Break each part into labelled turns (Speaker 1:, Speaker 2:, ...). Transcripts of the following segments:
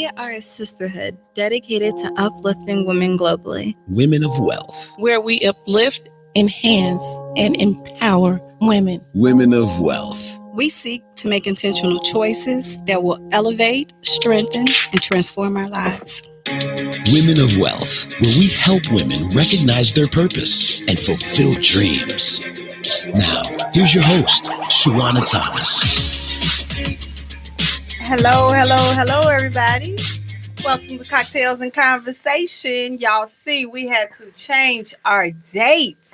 Speaker 1: We are a sisterhood dedicated to uplifting women globally.
Speaker 2: Women of Wealth.
Speaker 3: Where we uplift, enhance, and empower women.
Speaker 2: Women of Wealth.
Speaker 4: We seek to make intentional choices that will elevate, strengthen, and transform our lives.
Speaker 2: Women of Wealth, where we help women recognize their purpose and fulfill dreams. Now, here's your host, Shawana Thomas.
Speaker 5: Hello, everybody. Welcome to Cocktails and Conversation. Y'all see, we had to change our date,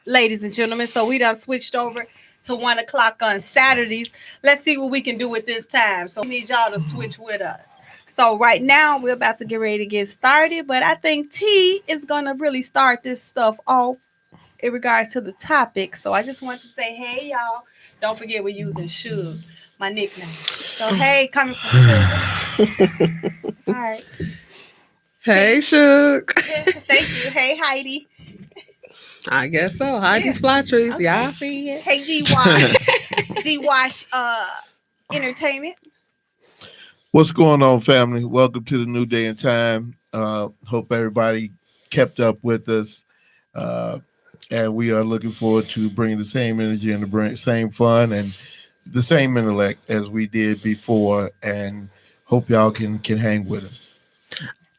Speaker 5: ladies and gentlemen. So we done switched over to 1 o'clock on Saturdays. Let's see what we can do with this time. So we need y'all to switch with us. So right now, we're about to get ready to get started. But I think T is going to really start this stuff off in regards to the topic. So I just want to say, hey, y'all. Don't forget we're using Suge, my nickname. So, hey, coming from Suge. All right.
Speaker 6: Hey, Suge.
Speaker 5: Thank you. Hey, Heidi.
Speaker 6: I guess so. Heidi's Fly Trees.
Speaker 5: Okay.
Speaker 6: Y'all see it.
Speaker 5: Hey, D-Wash. D-Wash Entertainment.
Speaker 7: What's going on, family? Welcome to the new day and time. Hope everybody kept up with us. And we are looking forward to bringing the same energy and the same fun and the same intellect as we did before. And hope y'all can hang with us.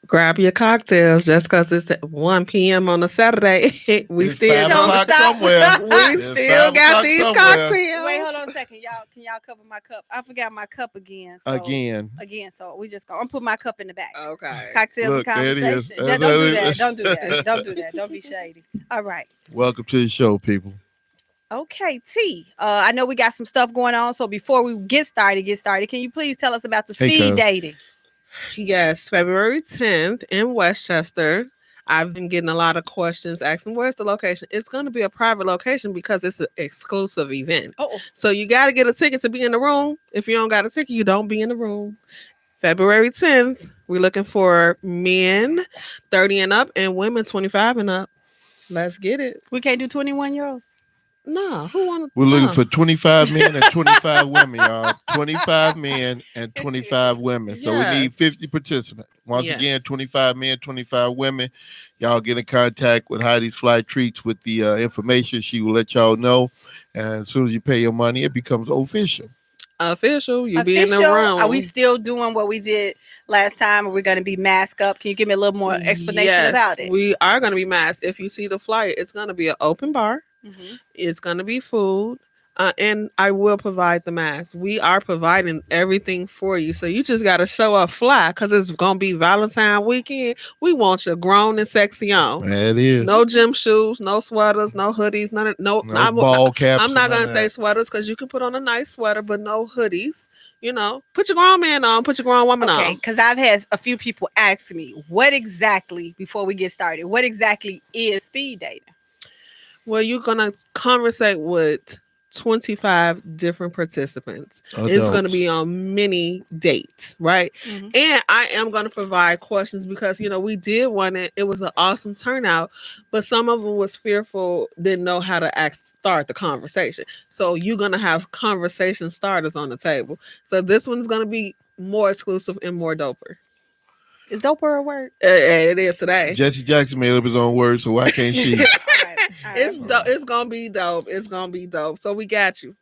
Speaker 6: Grab your cocktails just because it's at 1 p.m. on a Saturday. We
Speaker 7: It's
Speaker 6: still
Speaker 7: 5 o'clock somewhere.
Speaker 6: We
Speaker 7: It's
Speaker 6: still
Speaker 7: 5
Speaker 6: got
Speaker 7: o'clock
Speaker 6: these
Speaker 7: somewhere.
Speaker 6: cocktails.
Speaker 5: Wait, hold on a second. Can y'all cover my cup? I forgot my cup again. So, Again, so we just go. I'm gonna put my cup in the back.
Speaker 6: Okay.
Speaker 5: Cocktails
Speaker 7: Look,
Speaker 5: and
Speaker 7: there it is.
Speaker 5: Conversation. Yeah, don't do that. Don't do that. Don't do that. Don't be shady. All right.
Speaker 7: Welcome to the show, people.
Speaker 5: Okay, T. I know we got some stuff going on. So before we get started, can you please tell us about the speed dating?
Speaker 6: Yes, February 10th in Westchester. I've been getting a lot of questions asking, where's the location? It's going to be a private location because it's an exclusive event.
Speaker 5: Oh,
Speaker 6: So you got to get a ticket to be in the room. If you don't got a ticket, you don't be in the room. February 10th, we're looking for men 30 and up and women 25 and up. Let's get it.
Speaker 5: we can't do 21-year-olds.
Speaker 6: No, who want to?
Speaker 7: We're looking for 25 men and 25 women, y'all. 25 men and 25 women. So
Speaker 6: Yes.
Speaker 7: we need 50 participants. Once
Speaker 6: Yes.
Speaker 7: again, 25 men, 25 women. Y'all get in contact with Heidi's Fly Treats with the information. She will let y'all know. And as soon as you pay your money, it becomes official.
Speaker 6: Official. You be in the room.
Speaker 5: Are we still doing what we did last time? Or we're going to be masked up? Can you give me a little more explanation about it?
Speaker 6: We are going to be masked. If you see the flyer, it's going to be an open bar.
Speaker 5: Mhm.
Speaker 6: It's going to be food. And I will provide the mask. We are providing everything for you. So you just got to show up fly because it's going to be Valentine weekend. We want you grown and sexy on.
Speaker 7: That is.
Speaker 6: No gym shoes, no sweaters, no hoodies,
Speaker 7: No ball caps.
Speaker 6: I'm not
Speaker 7: none
Speaker 6: going
Speaker 7: of
Speaker 6: to say
Speaker 7: that.
Speaker 6: sweaters because you can put on a nice sweater, but no hoodies. You know, put your grown man on, put your grown woman
Speaker 5: Okay,
Speaker 6: on.
Speaker 5: because I've had a few people ask me, what exactly, before we get started, what exactly is speed dating?
Speaker 6: Well, you're going to conversate with 25 different participants. It's going to
Speaker 7: Adults.
Speaker 6: be on many dates, right?
Speaker 5: Mhm.
Speaker 6: And I am going to provide questions because, we did one and it was an awesome turnout, but some of them was fearful, didn't know how to start the conversation. So you're going to have conversation starters on the table. So this one's going to be more exclusive and more doper.
Speaker 5: Is doper a word?
Speaker 6: It is today.
Speaker 7: Jesse Jackson made up his own words, so why can't she?
Speaker 5: All right.
Speaker 6: It's dope. It's gonna be dope. It's gonna be dope. So we got you.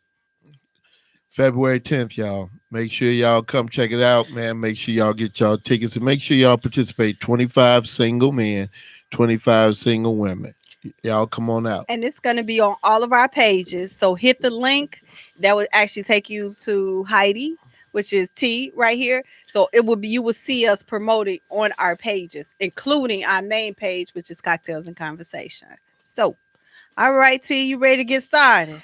Speaker 7: February 10th, y'all. Make sure y'all come check it out, man. Make sure y'all get y'all tickets and make sure y'all participate. 25 single men, 25 single women. Y'all come on out.
Speaker 5: And it's going to be on all of our pages. So hit the link. That will actually take you to Heidi, which is T right here. So it will be, you will see us promoted on our pages, including our main page, which is Cocktails and Conversation. So, all right, T, you ready to get started?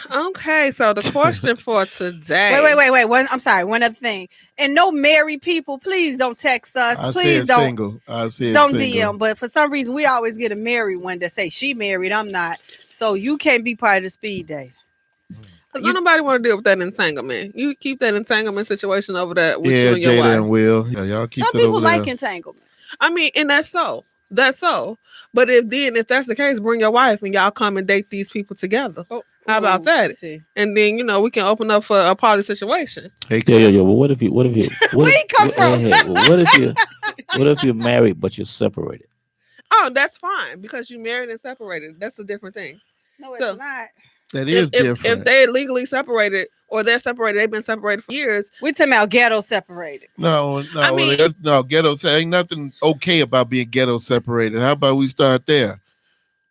Speaker 6: Okay, so the question for today.
Speaker 5: Wait. I'm sorry. One other thing. And no married people, please don't text us.
Speaker 7: I
Speaker 5: Please
Speaker 7: said
Speaker 5: don't.
Speaker 7: single. I said
Speaker 5: Don't
Speaker 7: single.
Speaker 5: DM, but for some reason we always get a married one that say she married, I'm not. So you can't be part of the speed date.
Speaker 6: Because nobody want to deal with that entanglement. You keep that entanglement situation over there with you
Speaker 7: Yeah,
Speaker 6: and your
Speaker 7: Jada
Speaker 6: wife.
Speaker 7: and Will. Yeah, y'all keep
Speaker 5: Some
Speaker 7: it
Speaker 5: people
Speaker 7: over
Speaker 5: like
Speaker 7: there.
Speaker 5: entanglements.
Speaker 6: I mean, and that's so. That's so. But if that's the case, bring your wife and y'all come and date these people together.
Speaker 5: Oh,
Speaker 6: How about that?
Speaker 5: See.
Speaker 6: And then we can open up for a poly situation.
Speaker 7: Hey,
Speaker 8: Yeah. Well, what if you?
Speaker 5: Where you come from?
Speaker 8: What if you're married but you're separated?
Speaker 6: Oh, that's fine because you married and separated. That's a different thing.
Speaker 5: No, it's
Speaker 6: So-
Speaker 5: not.
Speaker 7: that is
Speaker 6: If
Speaker 7: different.
Speaker 6: they're legally separated or they're separated, they've been separated for years.
Speaker 5: We talking about ghetto separated.
Speaker 7: No,
Speaker 6: I mean-
Speaker 7: no, ghetto. Ain't nothing okay about being ghetto separated. How about we start there?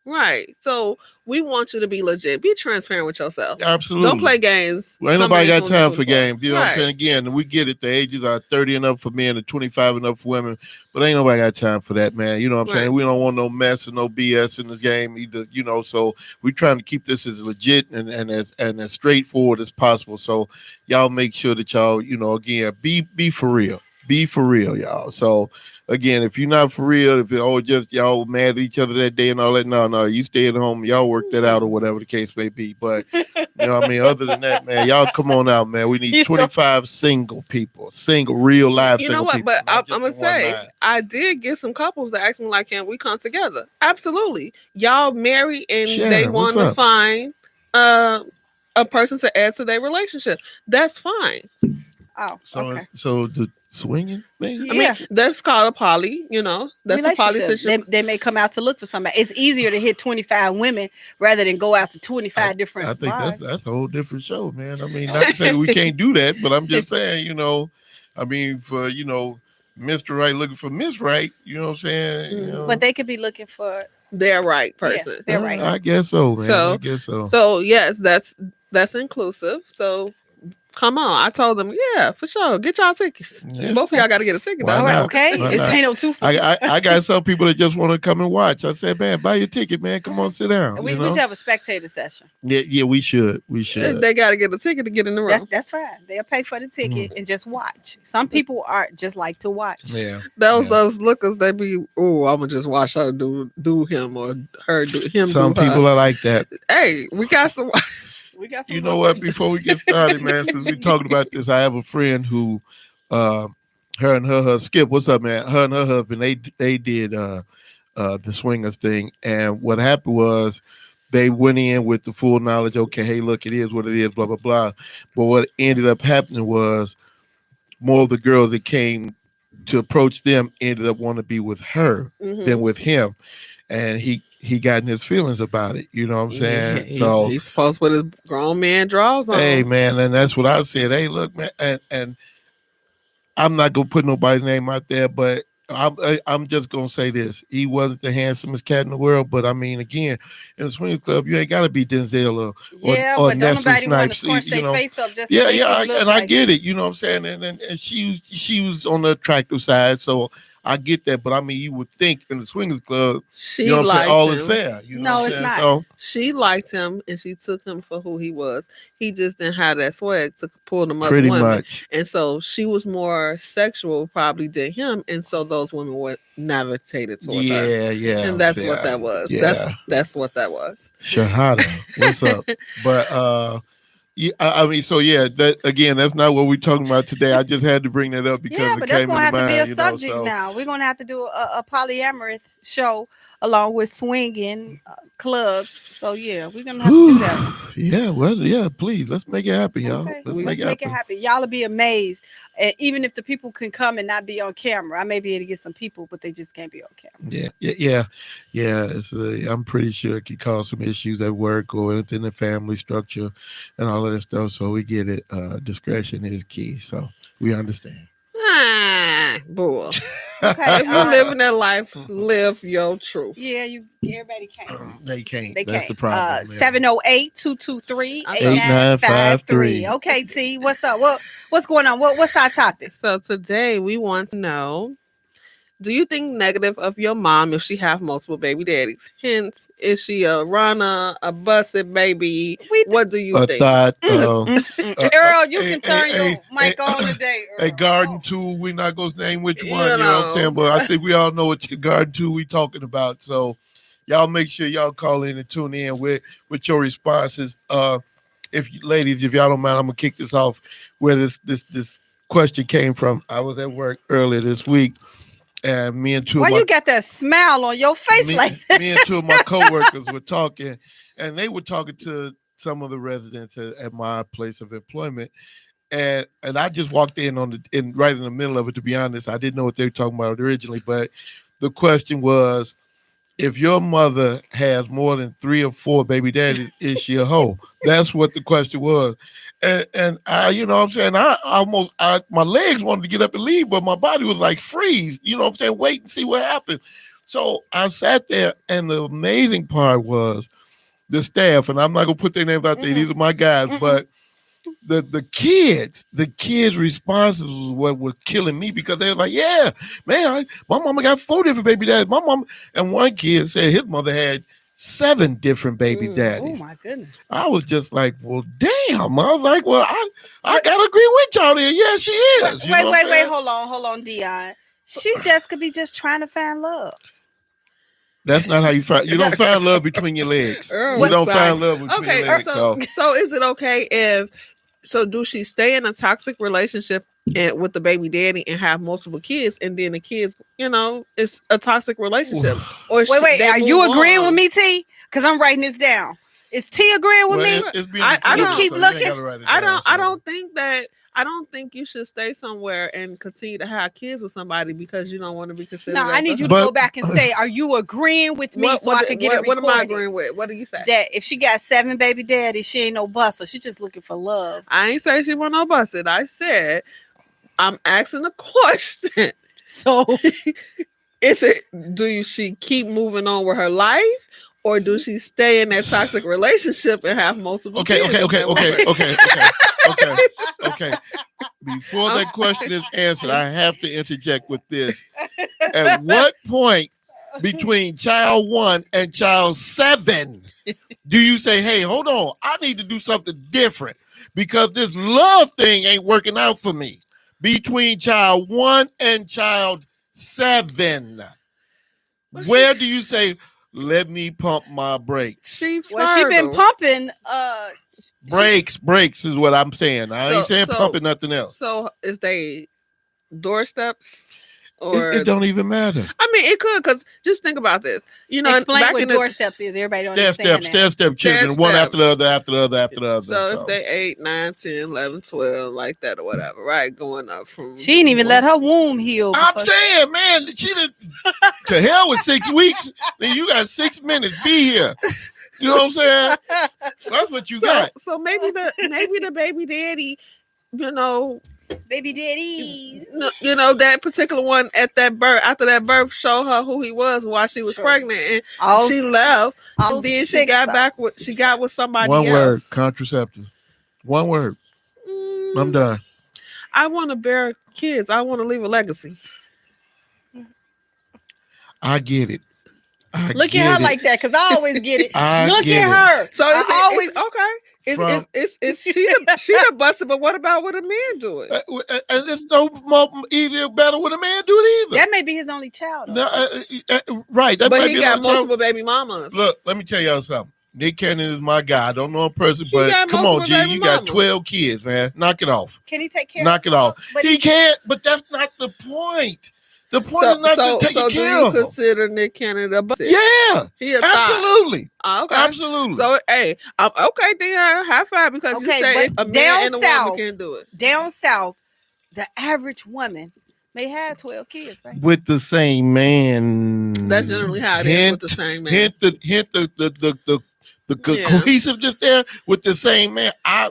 Speaker 6: Right. So we want you to be legit. Be transparent with yourself.
Speaker 7: Absolutely.
Speaker 6: Don't play games.
Speaker 7: Well, ain't
Speaker 6: Come
Speaker 7: nobody
Speaker 6: in
Speaker 7: got
Speaker 6: on
Speaker 7: time
Speaker 6: the
Speaker 7: for games. You know what I'm
Speaker 6: Right.
Speaker 7: saying? Again, we get it. The ages are 30 and up for men and 25 and up for women. But ain't nobody got time for that, man. You know what I'm saying?
Speaker 6: Right.
Speaker 7: We don't want no mess and no BS in this game either, so we're trying to keep this as legit and as straightforward as possible. So y'all make sure that y'all, again, be for real. Be for real, y'all. So again, if you're not for real, if just y'all mad at each other that day and all that, no, you stay at home, y'all work that out or whatever the case may be. But other than that, man, y'all come on out, man. We need 25 single people, real live
Speaker 6: You
Speaker 7: single
Speaker 6: know what?
Speaker 7: people.
Speaker 6: But I'm
Speaker 7: not just
Speaker 6: gonna
Speaker 7: the one
Speaker 6: say
Speaker 7: line.
Speaker 6: I did get some couples that asked me like, "Can we come together?" Absolutely. Y'all married and
Speaker 7: Sharon,
Speaker 6: they
Speaker 7: what's
Speaker 6: want to
Speaker 7: up?
Speaker 6: find a person to add to their relationship. That's fine.
Speaker 5: Oh,
Speaker 7: So
Speaker 5: okay.
Speaker 7: so the swinging thing.
Speaker 6: I mean, that's called a poly. That's a poly
Speaker 5: Relationship.
Speaker 6: situation.
Speaker 5: They may come out to look for somebody. It's easier to hit 25 women rather than go out to 25 different
Speaker 7: I think
Speaker 5: bars.
Speaker 7: that's a whole different show, man. I mean, not to say that we can't do that, but I'm just saying, I mean, for Mr. Right looking for Miss Right, you know what I'm saying?
Speaker 5: But they could be looking for
Speaker 6: They're right person.
Speaker 5: they're right.
Speaker 7: I guess so, man.
Speaker 6: So-
Speaker 7: I guess so.
Speaker 6: So yes, that's inclusive. So come on. I told them, yeah, for sure. Get y'all tickets.
Speaker 7: Yeah.
Speaker 6: Both of y'all got to get a ticket.
Speaker 7: Why
Speaker 5: All
Speaker 6: though.
Speaker 5: right,
Speaker 7: not?
Speaker 5: okay.
Speaker 7: Why
Speaker 5: It's
Speaker 7: not?
Speaker 5: ain't no two for
Speaker 7: I got some people that just want to come and watch. I said, man, buy your ticket, man. Come on, sit down.
Speaker 5: we should have a spectator session.
Speaker 7: Yeah, we should. We should.
Speaker 6: They got to get a ticket to get in the room.
Speaker 5: That's fine. They'll pay for the ticket
Speaker 7: Mm-hmm.
Speaker 5: and just watch. Some people are just like to watch.
Speaker 7: Yeah.
Speaker 6: Those lookers, they be, oh, I'm gonna just watch her do him or her do him.
Speaker 7: Some
Speaker 6: do her.
Speaker 7: people are like that.
Speaker 6: Hey, we got some.
Speaker 5: We got some
Speaker 7: You know what?
Speaker 5: lookers.
Speaker 7: Before we get started, man, since we talking about this, I have a friend who, her and her husband, Skip, what's up, man? Her and her husband, they did the swingers thing, and what happened was they went in with the full knowledge. Okay, hey, look, it is what it is, blah blah blah. But what ended up happening was more of the girls that came to approach them ended up wanting to be with her
Speaker 6: Mhm.
Speaker 7: than with him, and he got in his feelings about it. You know what I'm saying? So
Speaker 6: he's supposed to put his grown man draws on.
Speaker 7: hey, man, and that's what I said. Hey, look, man, and I'm not gonna put nobody's name out there, but I'm just gonna say this: he wasn't the handsomest cat in the world, but I mean, again, in the swingers club, you ain't gotta be Denzel or
Speaker 5: Yeah,
Speaker 7: or
Speaker 5: but don't
Speaker 7: Nestle
Speaker 5: nobody want
Speaker 7: Snipes.
Speaker 5: to punch
Speaker 7: you
Speaker 5: their
Speaker 7: know.
Speaker 5: face up just to
Speaker 7: Yeah,
Speaker 5: make
Speaker 7: yeah,
Speaker 5: it look
Speaker 7: I
Speaker 5: like
Speaker 7: get it. You know what I'm saying? And she was on the attractive side, so I get that. But I mean, you would think in the swingers club,
Speaker 6: She
Speaker 7: you know what I'm saying,
Speaker 6: liked
Speaker 7: all
Speaker 6: him.
Speaker 7: is fair. You know
Speaker 5: No,
Speaker 7: what I'm
Speaker 5: it's
Speaker 7: saying?
Speaker 5: not.
Speaker 7: So,
Speaker 6: She liked him and she took him for who he was. He just didn't have that swag to pull them other
Speaker 7: pretty
Speaker 6: women.
Speaker 7: much.
Speaker 6: And so she was more sexual probably than him. And so those women were gravitated towards her.
Speaker 7: Yeah.
Speaker 6: And that's
Speaker 7: yeah,
Speaker 6: what that was.
Speaker 7: Yeah.
Speaker 6: That's what that was.
Speaker 7: Shahada, what's up? But yeah, I mean, so yeah, that again, that's not what we're talking about today. I just had to bring that up because
Speaker 5: yeah,
Speaker 7: it
Speaker 5: but that's
Speaker 7: came
Speaker 5: gonna have
Speaker 7: into
Speaker 5: to be
Speaker 7: mind.
Speaker 5: a subject now. We're gonna have to do a polyamorous show along with swinging clubs. So yeah, we're gonna have to do that.
Speaker 7: Yeah, well, yeah, please, let's make it happen, y'all.
Speaker 5: Okay,
Speaker 7: Let's
Speaker 5: let's make it happen. Y'all will be amazed. And even if the people can come and not be on camera, I may be able to get some people, but they just can't be on camera.
Speaker 7: Yeah. It's I'm pretty sure it could cause some issues at work or within the family structure and all of that stuff. So we get it. Discretion is key. So we understand.
Speaker 6: Bull.
Speaker 5: Okay,
Speaker 6: If you're living that life, live your truth.
Speaker 5: Yeah, everybody can't.
Speaker 7: They can't.
Speaker 5: They
Speaker 7: That's
Speaker 5: can't.
Speaker 7: the problem.
Speaker 5: 708-223-8953. Okay, T, what's up? What's going on? What's our topic?
Speaker 6: So today we want to know, do you think negative of your mom if she have multiple baby daddies? Hence, is she a runner, a busted baby? What do you
Speaker 7: A
Speaker 6: think?
Speaker 7: thought.
Speaker 5: Earl, you can turn your
Speaker 7: hey,
Speaker 5: mic on today.
Speaker 7: A
Speaker 5: Earl.
Speaker 7: garden tool. We're not gonna name which
Speaker 6: You
Speaker 7: one. You know what I'm saying?
Speaker 6: know.
Speaker 7: But I think we all know what your garden tool we talking about. So y'all make sure y'all call in and tune in with your responses. Ladies, if y'all don't mind, I'm gonna kick this off where this question came from. I was at work earlier this week, and me and two
Speaker 5: Why
Speaker 7: of my
Speaker 5: you got that smile on your face
Speaker 7: me,
Speaker 5: like
Speaker 7: me and two of my coworkers were talking, and they were talking to some of the residents at my place of employment, and I just walked in right in the middle of it. To be honest, I didn't know what they were talking about originally, but the question was, if your mother has more than 3 or 4 baby daddies, is she a hoe? That's what the question was. And I, you know what I'm saying? My legs wanted to get up and leave, but my body was like freeze, you know what I'm saying? Wait and see what happens. So I sat there, and the amazing part was the staff, and I'm not going to put their names out there. These are my guys, but the kids' responses was what was killing me, because they were like, yeah, man, my mama got 4 different baby daddies. My mama, and one kid said his mother had 7 different baby daddies.
Speaker 5: Oh my goodness.
Speaker 7: I was just like, well, damn. I was like, well, I gotta agree with y'all there. Yeah, she is.
Speaker 5: Wait, hold on, Dion. She just could be just trying to find love.
Speaker 7: That's not how you find. You don't find love between your legs. You don't find love between your legs.
Speaker 6: So is it okay if? So do she stay in a toxic relationship with the baby daddy and have multiple kids, and then the kids, you know, it's a toxic relationship? Or
Speaker 5: wait, are you agreeing with me, T? Because I'm writing this down. Is T agreeing with me?
Speaker 6: I don't
Speaker 5: keep looking.
Speaker 6: I don't think you should stay somewhere and continue to have kids with somebody because you don't want to be considered.
Speaker 5: No, I need you to go back and say, are you agreeing with me so I can get it recorded?
Speaker 6: What am I agreeing with? What do you say?
Speaker 5: That if she got 7 baby daddies, she ain't no busser. She just looking for love.
Speaker 6: I ain't say she want no busted. I said I'm asking a question.
Speaker 5: So
Speaker 6: she keep moving on with her life? Or do she stay in that toxic relationship and have multiple kids?
Speaker 7: Okay. Before that question is answered, I have to interject with this. At what point between child 1 and child 7 do you say, hey, hold on, I need to do something different because this love thing ain't working out for me? Between child 1 and child 7, where do you say, let me pump my brakes?
Speaker 5: She been pumping.
Speaker 7: Brakes is what I'm saying. I ain't saying pumping nothing else.
Speaker 6: So is they doorsteps? Or
Speaker 7: it don't even matter.
Speaker 6: I mean, it could, because just think about this. You know,
Speaker 5: explain what doorsteps is. Everybody don't understand that.
Speaker 7: Step children, one after the other.
Speaker 6: So if they 8, 9, 10, 11, 12, like that or whatever, right? Going up from.
Speaker 5: She didn't even let her womb heal.
Speaker 7: I'm saying, man, she didn't. To hell with 6 weeks. Then you got 6 minutes. Be here. You know what I'm saying? That's what you got.
Speaker 6: So maybe the baby daddy, you know.
Speaker 5: Baby daddy,
Speaker 6: you know, that particular one at that birth, after that birth, showed her who he was while she was pregnant, and she left. And then she got with somebody else.
Speaker 7: One word: contraceptive. One word. I'm done.
Speaker 6: I want to bear kids. I want to leave a legacy.
Speaker 7: I get it.
Speaker 5: Look at her like that, because I always get it. Look at her.
Speaker 6: So I always okay. She a busted, but what about when a man do it?
Speaker 7: And it's no more easier, better when a man do it either.
Speaker 5: That may be his only child.
Speaker 7: Right. That
Speaker 6: but he got multiple baby mamas.
Speaker 7: Look, let me tell y'all something. Nick Cannon is my guy. I don't know a person, but come on, G, you got 12 kids, man. Knock it off.
Speaker 5: Can he take care?
Speaker 7: Knock it off. He can't, but that's not the point. The point is not just taking care of him.
Speaker 6: So do you consider Nick Cannon a busted?
Speaker 7: Yeah,
Speaker 6: absolutely.
Speaker 7: Okay. Absolutely.
Speaker 6: So, hey, okay, then high five, because you say a man and a woman can do it.
Speaker 5: Down south, the average woman may have 12 kids, right?
Speaker 7: With the same man.
Speaker 6: That's generally how it is with the same man.
Speaker 7: Hint the cohesiveness there with the same man. I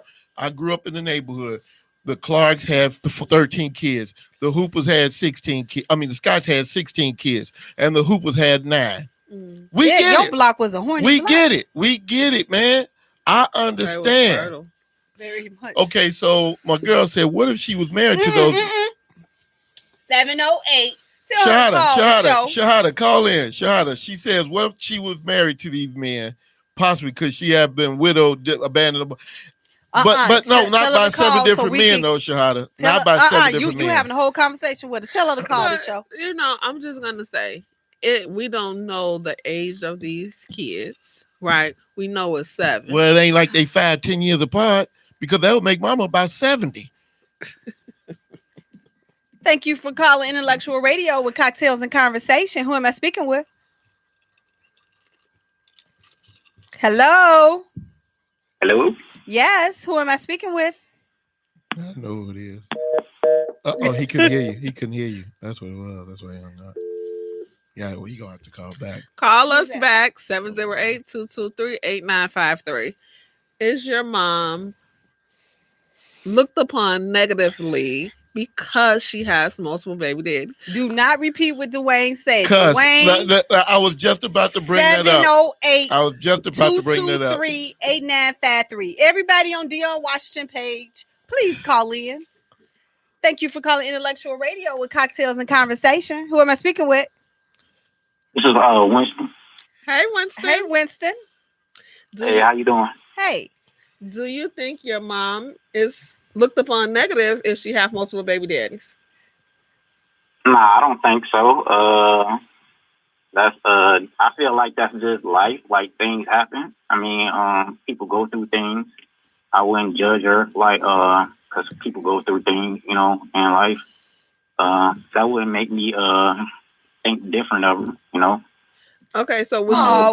Speaker 7: grew up in the neighborhood. The Clarks had 13 kids. The Hoopers had 16 kids. I mean, the Scotts had 16 kids, and the Hoopers had 9. We get
Speaker 5: your
Speaker 7: it.
Speaker 5: block was a horny block.
Speaker 7: We get it, man. I understand.
Speaker 5: Very much.
Speaker 7: Okay, so my girl said, what if she was married to those?
Speaker 5: 708.
Speaker 7: Shahada, call in. Shahada, she says, what if she was married to these men, possibly because she had been widowed, abandoned. But no, not by 7 different men, though, Shahada. Not by 7 different men.
Speaker 5: You having a whole conversation with her. Tell her to call the show.
Speaker 6: You know, I'm just going to say, we don't know the age of these kids, right? We know it's 7.
Speaker 7: Well, it ain't like they 5-10 years apart, because that would make mama about 70.
Speaker 5: Thank you for calling Intellectual Radio with Cocktails and Conversation. Who am I speaking with?
Speaker 9: Hello?
Speaker 5: Yes. Who am I speaking with?
Speaker 7: I know who it is. Oh, he couldn't hear you. He couldn't hear you. That's what it was. That's why he hung up. Yeah, well, you're going to have to call back.
Speaker 6: Call us back, 708-223-8953. Is your mom looked upon negatively because she has multiple baby daddies?
Speaker 5: Do not repeat what Dwayne said.
Speaker 7: Cuz
Speaker 5: Dwayne,
Speaker 7: I was just about to bring that up.
Speaker 5: 708
Speaker 7: I was just about to bring that up.
Speaker 5: 223-8953. Everybody on Dion Washington page, please call in. Thank you for calling Intellectual Radio with Cocktails and Conversation. Who am I speaking with?
Speaker 9: This is Winston.
Speaker 6: Hey, Winston.
Speaker 5: Hey, Winston.
Speaker 9: Hey, how you doing?
Speaker 5: Hey.
Speaker 6: Do you think your mom is looked upon negative if she have multiple baby daddies?
Speaker 9: Nah, I don't think so. I feel like that's just life. Like, things happen. I mean, people go through things. I wouldn't judge her, like, because people go through things, in life. That wouldn't make me think different of her,
Speaker 6: Okay, so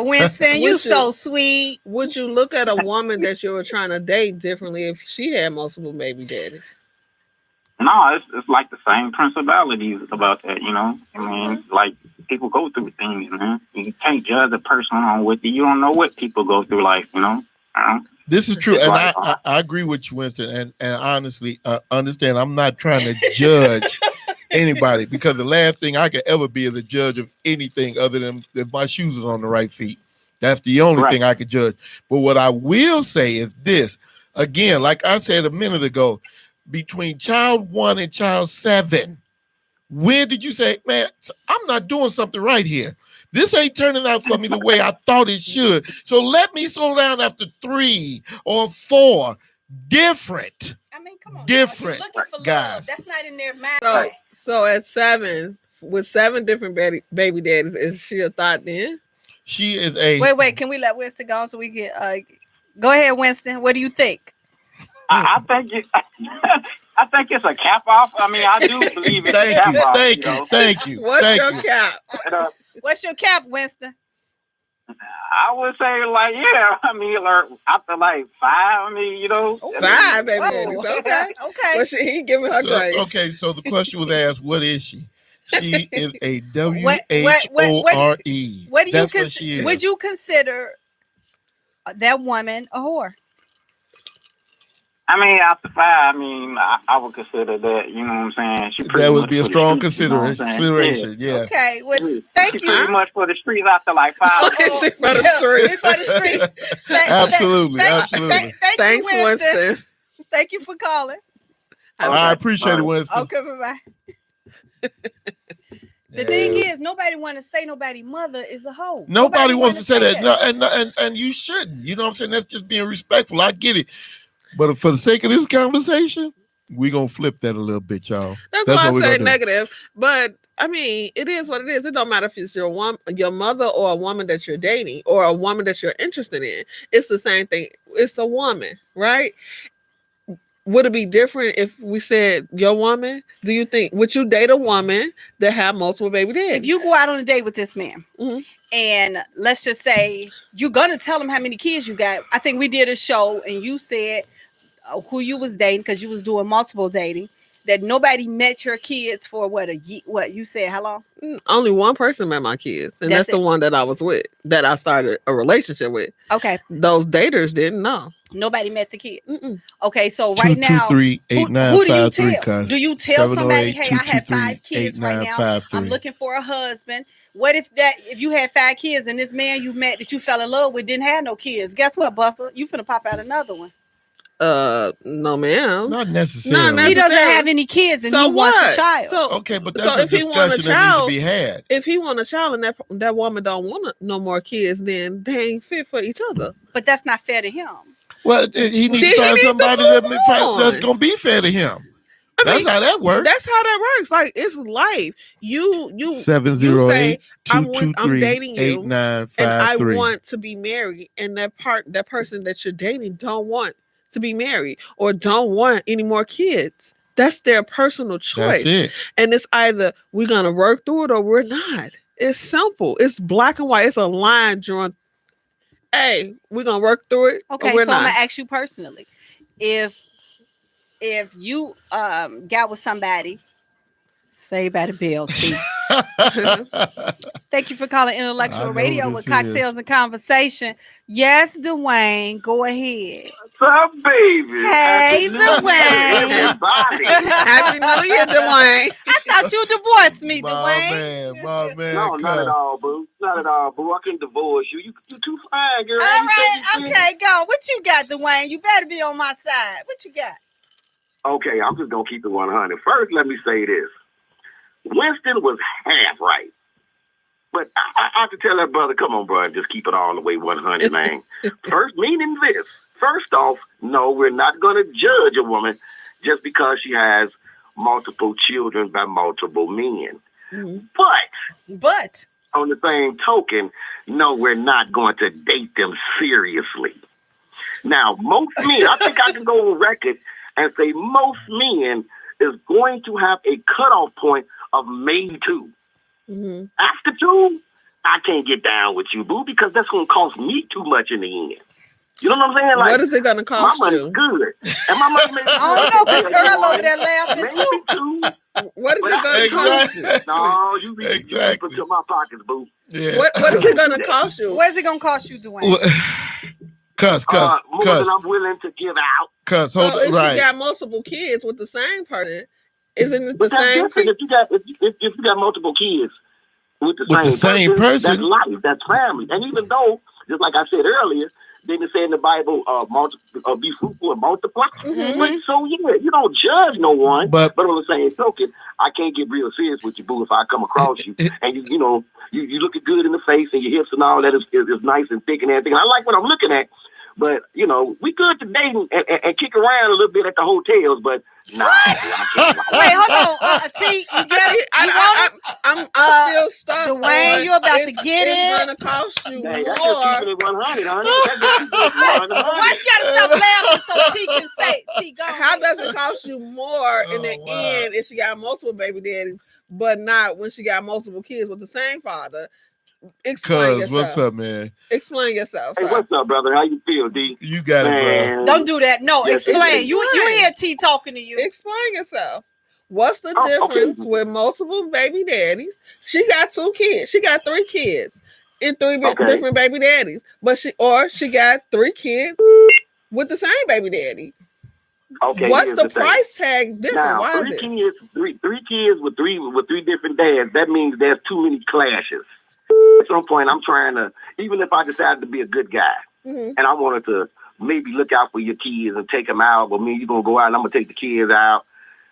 Speaker 5: Winston, you so sweet.
Speaker 6: Would you look at a woman that you were trying to date differently if she had multiple baby daddies?
Speaker 9: No, it's like the same principalities about that, I mean, like, people go through things, man. You can't judge a person on what you don't know what people go through life,
Speaker 7: This is true, and
Speaker 9: like,
Speaker 7: I agree with you, Winston. And honestly, understand, I'm not trying to judge anybody, because the last thing I could ever be is a judge of anything other than if my shoes is on the right feet. That's the only thing I could judge. But what I will say is this: again, like I said a minute ago, between child 1 and child 7, when did you say, man, I'm not doing something right here? This ain't turning out for me the way I thought it should. So let me slow down after 3 or 4. Different.
Speaker 5: I mean, come on.
Speaker 7: Different guys.
Speaker 5: Love. That's not in their mind.
Speaker 6: So at 7, with 7 different baby daddies, is she a thought then?
Speaker 7: She is a.
Speaker 5: Wait. Can we let Winston go so we get? Go ahead, Winston. What do you think?
Speaker 9: I think I think it's a cap off. I mean, I do believe it's a cap off.
Speaker 7: Thank you.
Speaker 6: What's your cap?
Speaker 5: What's your cap, Winston?
Speaker 9: I would say, like, yeah. I mean, after like 5. I mean,
Speaker 6: 5 baby daddies. Okay. Well, he giving her grace.
Speaker 7: Okay, so the question was asked, what is she? She is a WHORE.
Speaker 5: What do you consider? Would you consider that woman a whore?
Speaker 9: I mean, after 5, I mean, I would consider that. You know what I'm saying?
Speaker 7: That would be a strong consideration. Yeah.
Speaker 5: Okay. Well, thank you.
Speaker 9: Pretty much for the streets after like 5.
Speaker 5: For the streets.
Speaker 7: Absolutely.
Speaker 5: Thanks, Winston. Thank you for calling.
Speaker 7: I appreciate it, Winston.
Speaker 5: Okay, bye-bye. The thing is, nobody want to say nobody mother is a hoe.
Speaker 7: Nobody wants to say that. No, and you shouldn't. You know what I'm saying? That's just being respectful. I get it. But for the sake of this conversation, we're going to flip that a little bit, y'all.
Speaker 6: That's why I say negative. But, I mean, it is what it is. It don't matter if it's your mother or a woman that you're dating or a woman that you're interested in. It's the same thing. It's a woman, right? Would it be different if we said your woman? Do you think, would you date a woman that have multiple baby daddies?
Speaker 5: If you go out on a date with this man, and let's just say you're going to tell him how many kids you got. I think we did a show and you said who you was dating, because you was doing multiple dating, that nobody met your kids for what you said, how long?
Speaker 6: Only one person met my kids, and that's the one that I was with, that I started a relationship with.
Speaker 5: Okay.
Speaker 6: Those daters didn't know.
Speaker 5: Nobody met the kids. Okay, so right now,
Speaker 7: 223-8953.
Speaker 5: who do you tell? Do you tell somebody, hey, I have 5 kids right now. I'm looking for a husband. What if you had 5 kids and this man you met that you fell in love with didn't have no kids? Guess what, Buster? You finna pop out another one.
Speaker 6: No, ma'am.
Speaker 7: Not necessarily.
Speaker 5: He doesn't have any kids and he wants a child.
Speaker 7: But that's a discussion that needs to be had.
Speaker 6: If he want a child and that woman don't want no more kids, then they ain't fit for each other.
Speaker 5: But that's not fair to him.
Speaker 7: Well, he needs to find somebody that's going to be fair to him. That's how that works.
Speaker 6: That's how that works. Like, it's life. You
Speaker 7: 708
Speaker 6: I'm dating you, and I want to be married, and that person that you're dating don't want to be married or don't want any more kids. That's their personal choice.
Speaker 7: That's it.
Speaker 6: And it's either we're gonna work through it or we're not. It's simple. It's black and white. It's a line drawn hey, we're gonna work through it.
Speaker 5: Okay,
Speaker 6: or we're
Speaker 5: so I'm
Speaker 6: not.
Speaker 5: gonna ask you personally. If you got with somebody, say by the bell, T. Thank you for calling
Speaker 7: I
Speaker 5: Intellectual
Speaker 7: know
Speaker 5: Radio
Speaker 7: who
Speaker 5: with
Speaker 7: this
Speaker 5: Cocktails
Speaker 7: is.
Speaker 5: and Conversation. Yes, Dwayne, go ahead.
Speaker 10: What's up, baby?
Speaker 5: Hey,
Speaker 10: Happy New Year,
Speaker 5: Dwayne.
Speaker 10: everybody.
Speaker 6: Happy New Year, Dwayne.
Speaker 5: I thought you divorced me,
Speaker 7: My
Speaker 5: Dwayne.
Speaker 7: man,
Speaker 10: No, not at
Speaker 7: cuz.
Speaker 10: all, boo. Not at all, boo. I can divorce you. You too fine, girl.
Speaker 5: All
Speaker 10: You
Speaker 5: right,
Speaker 10: think you
Speaker 5: okay, go. What you got, Dwayne? You better be on my side. What you got?
Speaker 10: Okay, I'm just gonna keep it 100. First, let me say this: Winston was half right, but I could tell that brother, come on, bro, just keep it all the way 100, man. First, meaning this. First off, no, we're not gonna judge a woman just because she has multiple children by multiple men.
Speaker 6: Mhm.
Speaker 10: But on the same token, no, we're not going to date them seriously. Now, most men, I think I can go on record and say most men is going to have a cutoff point of maybe 2.
Speaker 6: Mhm.
Speaker 10: After 2, I can't get down with you, boo, because that's going to cost me too much in the end. You know what I'm saying? Like,
Speaker 6: What is it gonna
Speaker 10: my
Speaker 6: cost
Speaker 10: money's
Speaker 6: you?
Speaker 10: good. And my money may be
Speaker 5: I don't know, because Earl over there laughing
Speaker 10: maybe
Speaker 5: too.
Speaker 10: 2.
Speaker 6: What is it gonna cost you?
Speaker 10: No, you be
Speaker 7: Exactly.
Speaker 10: into my pockets, boo.
Speaker 7: Yeah.
Speaker 6: What is it gonna cost you?
Speaker 5: Where's it gonna cost you, Dwayne?
Speaker 7: Cuz,
Speaker 10: More than I'm willing to give out.
Speaker 7: cuz,
Speaker 6: So
Speaker 7: hold
Speaker 6: if she
Speaker 7: right.
Speaker 6: got multiple kids with the same person, isn't it the
Speaker 10: But that's
Speaker 6: same
Speaker 10: different.
Speaker 6: thing?
Speaker 10: If you got multiple kids with the
Speaker 7: With the
Speaker 10: same
Speaker 7: same person?
Speaker 10: that's life, that's family. And even though, just like I said earlier, didn't it say in the Bible, be fruitful and multiply?
Speaker 6: Mhm.
Speaker 10: But so yeah, you don't judge no one.
Speaker 7: But
Speaker 10: on the same token, I can't get real serious with you, boo, if I come across you and you looking good in the face and your hips and all that is nice and thick and everything. I like what I'm looking at. But, we good to date and kick around a little bit at the hotels, but nah. I can't.
Speaker 5: Wait, hold on. T, you get it? You want it?
Speaker 6: I'm still stuck.
Speaker 5: Dwayne,
Speaker 6: on
Speaker 5: you about to
Speaker 6: it's
Speaker 5: get
Speaker 6: gonna cost you
Speaker 10: Hey,
Speaker 6: more.
Speaker 10: that's just keeping it 100, honey. That's just keeping it 100.
Speaker 5: Why she gotta stop laughing so T can say, T, go
Speaker 6: How
Speaker 5: ahead.
Speaker 6: does it cost you more in the end if she got multiple baby daddies, but not when she got multiple kids with the same father? Explain
Speaker 7: cuz,
Speaker 6: yourself.
Speaker 7: what's up, man?
Speaker 6: Explain yourself.
Speaker 10: Hey,
Speaker 6: sir.
Speaker 10: what's up, brother? How you feel, D?
Speaker 7: You got it, bro.
Speaker 10: Man.
Speaker 5: Don't do that. No,
Speaker 10: Yes,
Speaker 5: explain. You
Speaker 6: explain.
Speaker 5: hear T talking to you.
Speaker 6: Explain yourself. What's the
Speaker 10: Oh,
Speaker 6: difference
Speaker 10: okay.
Speaker 6: with multiple baby daddies? She got 2 kids. She got 3 kids and 3
Speaker 10: Okay.
Speaker 6: different baby daddies. But she got 3 kids with the same baby daddy.
Speaker 10: Okay.
Speaker 6: What's
Speaker 10: here's
Speaker 6: the
Speaker 10: thing.
Speaker 6: price tag different?
Speaker 10: Now,
Speaker 6: Why is
Speaker 10: three
Speaker 6: it?
Speaker 10: kids, three kids with three different dads. That means there's too many clashes. At some point, I'm trying to, even if I decided to be a good guy,
Speaker 6: Mhm.
Speaker 10: and I wanted to maybe look out for your kids and take them out, but me, you're gonna go out and I'm gonna take the kids out.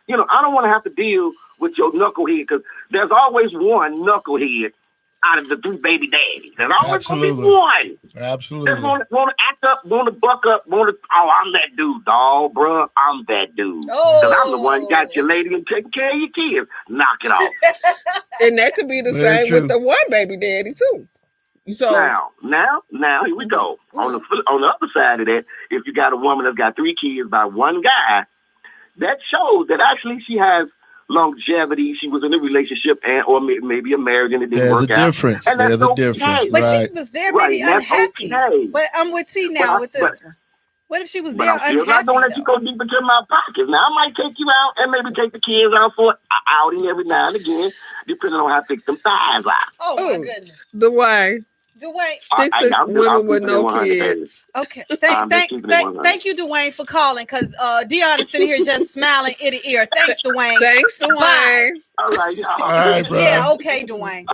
Speaker 10: I don't want to have to deal with your knucklehead because there's always one knucklehead out of the 3 baby daddies. There's always gonna be
Speaker 7: Absolutely.
Speaker 10: one.
Speaker 7: Absolutely.
Speaker 10: Just want to act up, want to buck up, I'm that dude, dog, bro. I'm that dude. Because I'm the one got your lady and taking care of your kids. Knock it off.
Speaker 6: And that could be the
Speaker 7: Very
Speaker 6: same
Speaker 7: true.
Speaker 6: with the one baby daddy too. So
Speaker 10: Now, here we go. On the other side of that, if you got a woman that's got 3 kids by one guy, that shows that actually she has longevity. She was in a relationship or maybe a marriage and it didn't
Speaker 7: There's
Speaker 10: work
Speaker 7: a
Speaker 10: out.
Speaker 7: difference.
Speaker 10: And that's
Speaker 7: There's a
Speaker 10: okay.
Speaker 7: difference.
Speaker 5: But
Speaker 7: Right.
Speaker 5: she was there
Speaker 10: Right,
Speaker 5: maybe
Speaker 10: that's
Speaker 5: unhappy.
Speaker 10: okay.
Speaker 5: But I'm with T now
Speaker 10: But
Speaker 5: with this one. What if she was
Speaker 10: But
Speaker 5: there
Speaker 10: I'm still not
Speaker 5: unhappy?
Speaker 10: going to let you go deep into my pockets. Now, I might take you out and maybe take the kids out for an outing every now and again, depending on how thick them thighs are.
Speaker 5: Oh, my
Speaker 6: Ooh.
Speaker 5: goodness.
Speaker 6: Dwayne,
Speaker 5: Dwayne.
Speaker 6: stick to
Speaker 10: I'm
Speaker 6: women with
Speaker 10: keeping
Speaker 6: no
Speaker 10: it 100, baby.
Speaker 6: kids.
Speaker 5: Okay.
Speaker 10: I'm just keeping it 100.
Speaker 5: Thank you, Dwayne, for calling, because Dion is sitting here just smiling ear to ear. Thanks, Dwayne.
Speaker 6: Thanks, Dwayne.
Speaker 10: All right, y'all.
Speaker 7: All right, bro.
Speaker 5: Yeah, okay, Dwayne.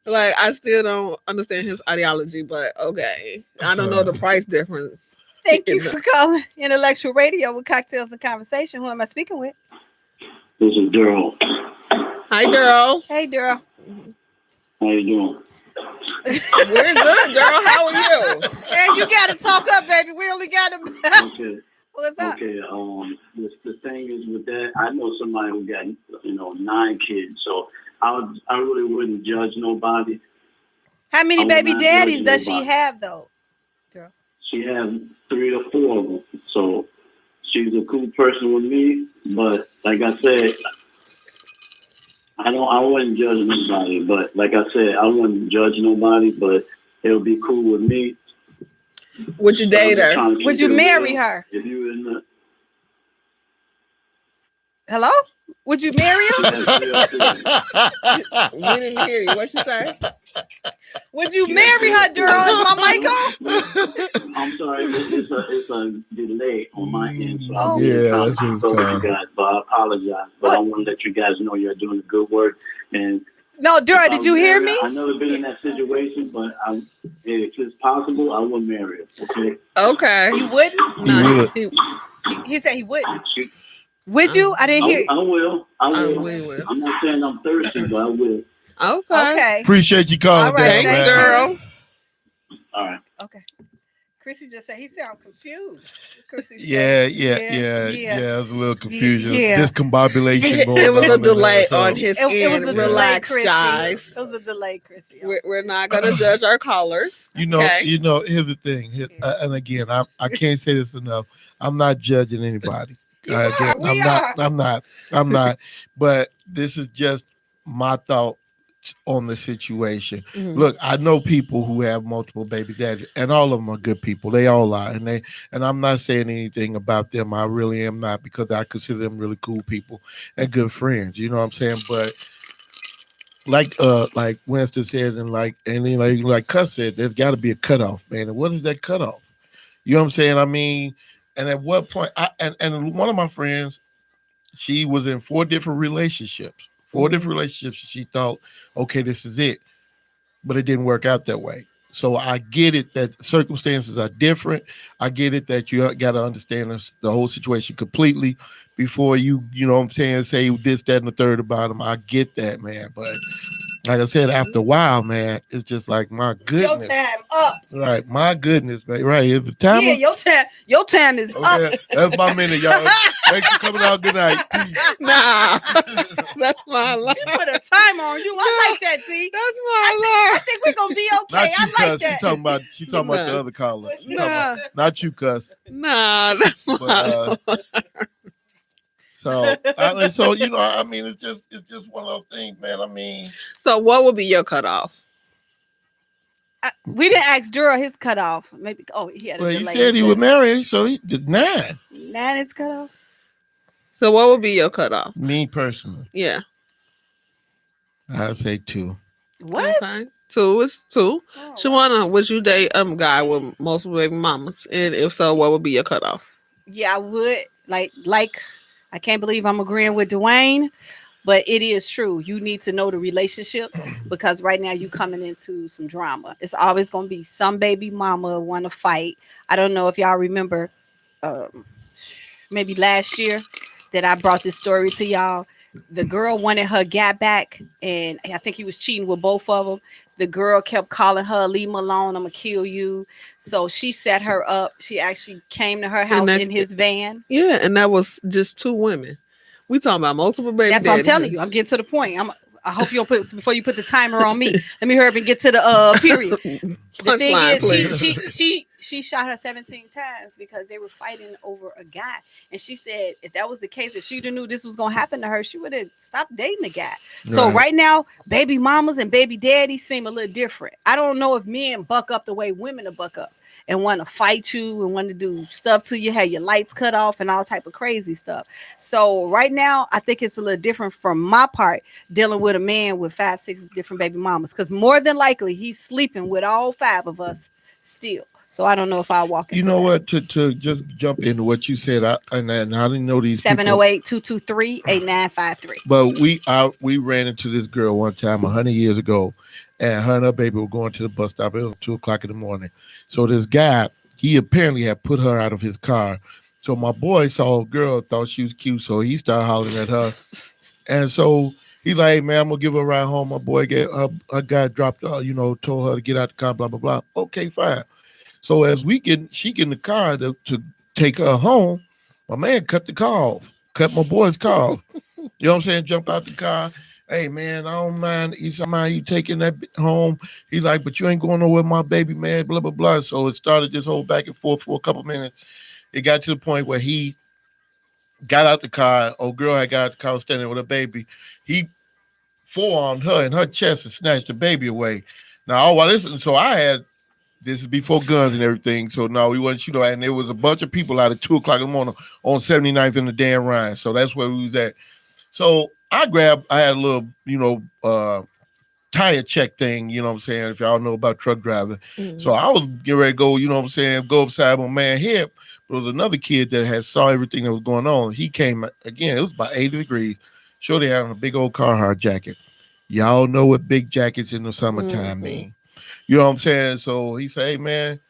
Speaker 6: Like, I still don't understand his ideology, but okay. I don't know the price difference.
Speaker 5: Thank you for calling Intellectual Radio with Cocktails and Conversation. Who am I speaking with?
Speaker 11: This is Daryl.
Speaker 6: Hi, Daryl.
Speaker 5: Hey, Daryl.
Speaker 11: How you doing?
Speaker 6: We're good, Daryl. How are you?
Speaker 5: Hey, you got to talk up, baby. We only got to.
Speaker 11: Okay.
Speaker 5: What's up?
Speaker 11: Okay. The thing is with that, I know somebody who got 9 kids, so I really wouldn't judge nobody.
Speaker 5: How many
Speaker 11: I would
Speaker 5: baby
Speaker 11: not
Speaker 5: daddies
Speaker 11: judge
Speaker 5: does she
Speaker 11: nobody.
Speaker 5: have, though?
Speaker 11: She has 3 or 4 of them, so she's a cool person with me. But like I said, I wouldn't judge nobody. But like I said, I wouldn't judge nobody. But it'll be cool with me
Speaker 6: Would you date her?
Speaker 5: Would you marry her?
Speaker 11: If you in the
Speaker 5: Hello? Would you marry him?
Speaker 6: We didn't hear you. What you say?
Speaker 5: Would you marry her, Daryl? Is my mic on?
Speaker 11: I'm sorry, it's a delay on my end. So
Speaker 5: Oh.
Speaker 7: Yeah, that's what it's
Speaker 11: you
Speaker 7: called.
Speaker 11: guys, but I apologize. But I want to let you guys know you're doing good work. And
Speaker 5: No, Daryl,
Speaker 11: if
Speaker 5: did
Speaker 11: I
Speaker 5: you
Speaker 11: was
Speaker 5: hear
Speaker 11: married,
Speaker 5: me?
Speaker 11: I've never been in that situation, but if it's possible, I will marry her. Okay.
Speaker 6: Okay.
Speaker 5: You wouldn't?
Speaker 6: No,
Speaker 7: would.
Speaker 5: He said he wouldn't. Would you? I didn't hear.
Speaker 11: I will.
Speaker 6: We will.
Speaker 11: I'm not saying I'm thirsty, but I will.
Speaker 6: Okay.
Speaker 5: Okay.
Speaker 7: Appreciate you calling,
Speaker 5: All right,
Speaker 7: down,
Speaker 6: Thanks,
Speaker 5: thank
Speaker 7: man.
Speaker 6: girl.
Speaker 11: All right.
Speaker 5: Okay. Chrissy just said he sound confused. Chrissy said,
Speaker 7: Yeah. There's a little confusion,
Speaker 5: Yeah.
Speaker 7: discombobulation going on.
Speaker 6: It was a
Speaker 7: in there,
Speaker 6: delay
Speaker 7: so-
Speaker 6: on his
Speaker 5: It was
Speaker 6: end.
Speaker 5: a delay,
Speaker 6: Relax,
Speaker 5: Chrissy.
Speaker 6: guys.
Speaker 5: It was a delay, Chrissy.
Speaker 6: We're not gonna judge our callers.
Speaker 7: You know,
Speaker 6: Okay.
Speaker 7: Here's the thing. And again, I can't say this enough. I'm not judging anybody. I'm not. But this is just my thought on the situation.
Speaker 6: Mhm.
Speaker 7: Look, I know people who have multiple baby daddies, and all of them are good people. They all are, and I'm not saying anything about them. I really am not, because I consider them really cool people and good friends. You know what I'm saying? But like Winston said, and like Cuss said, there's got to be a cutoff, man. And what is that cutoff? You know what I'm saying? I mean, and at what point? And one of my friends, she was in 4 different relationships. 4 different relationships. She thought, okay, this is it, but it didn't work out that way. So I get it that circumstances are different. I get it that you got to understand the whole situation completely before you know what I'm saying, say this, that, and the third about them. I get that, man. But like I said, after a while, man, it's just like, my goodness.
Speaker 5: Your time up.
Speaker 7: Right, my goodness, man. Right, is the time?
Speaker 5: Yeah, your time is up.
Speaker 7: Okay, that's my minute, y'all. Thanks for coming out. Good night. Peace.
Speaker 6: Nah, that's my line.
Speaker 5: She put a timer on you. I like that, T.
Speaker 6: That's my line.
Speaker 5: I think we're gonna be okay.
Speaker 7: Not you,
Speaker 5: I like
Speaker 7: Cuss.
Speaker 5: that.
Speaker 7: She talking about the other caller. She talking
Speaker 6: Nah.
Speaker 7: about, not you, Cuss.
Speaker 6: Nah, that's my
Speaker 7: But,
Speaker 6: line.
Speaker 7: so you know, I mean, it's just one of those things, man. I mean,
Speaker 6: So what would be your cutoff?
Speaker 5: We didn't ask Dura his cutoff. Maybe. Oh, he had a
Speaker 7: well, he
Speaker 5: delay.
Speaker 7: said he was married, so he did 9.
Speaker 5: 9 is cutoff.
Speaker 6: So what would be your cutoff?
Speaker 7: Me personally,
Speaker 6: Yeah.
Speaker 7: I'd say 2.
Speaker 5: What?
Speaker 6: Okay. 2 is 2.
Speaker 5: Oh,
Speaker 6: Shawana, would you date a guy with multiple baby mamas? And if so, what would be your cutoff?
Speaker 5: yeah, I would. Like. I can't believe I'm agreeing with Dwayne, but it is true. You need to know the relationship, because right now you coming into some drama. It's always going to be some baby mama want to fight. I don't know if y'all remember maybe last year that I brought this story to y'all. The girl wanted her guy back, and I think he was cheating with both of them. The girl kept calling her, leave him alone, I'm going to kill you. So she set her up. She actually came to her house in his van.
Speaker 6: Yeah, and that was just 2 women. We talking about multiple baby
Speaker 5: That's what I'm
Speaker 6: daddies.
Speaker 5: telling you. I'm getting to the point. I hope you don't put, before you put the timer on me. Let me hurry up and get to the period. The thing
Speaker 6: Punchline,
Speaker 5: is, she shot her 17 times because they were fighting over a guy. And she said if that was the case, if she knew this was gonna happen to her, she would have stopped dating the guy. So right now, baby mamas and baby daddies seem a little different. I don't know if men buck up the way women are buck up and want to fight you and want to do stuff to you, have your lights cut off and all type of crazy stuff. So right now, I think it's a little different from my part dealing with a man with 5, 6 different baby mamas, because more than likely he's sleeping with all 5 of us still. So I don't know if I'll walk into
Speaker 7: You know
Speaker 5: that.
Speaker 7: what? To just jump into what you said, I didn't know these
Speaker 5: 708-223-8953.
Speaker 7: But we ran into this girl one time 100 years ago, and her and her baby were going to the bus stop. It was 2:00 in the morning. So this guy, he apparently had put her out of his car. So my boy saw a girl, thought she was cute, so he started hollering at her. And so he's like, hey, man, I'm gonna give her a ride home. My boy her guy dropped her, told her to get out the car, blah, blah, blah. Okay, fine. So as she get in the car to take her home, my man cut the car off, cut my boy's car off. You know what I'm saying? Jump out the car. Hey, man, I don't mind. He said, mind you taking that home. He's like, but you ain't going nowhere with my baby, man, blah, blah, blah. So it started this whole back and forth for a couple minutes. It got to the point where he got out the car. Old girl had got out the car, standing with her baby. He forearmed her in her chest and snatched the baby away. Now, all while listening, so I had This is before guns and everything. So no, we wasn't shoot. And there was a bunch of people out at 2:00 in the morning on 79th and the Dan Ryan. So that's where we was at. So I had a little, tire check thing, you know what I'm saying, if y'all know about truck driving. So I was getting ready to go, you know what I'm saying, go upside my man hip. But there was another kid that had saw everything that was going on. He came again, it was about 80 degrees. Sure, they had on a big old Carhartt jacket. Y'all know what big jackets in the summertime mean. You know what I'm saying? So he said, hey man,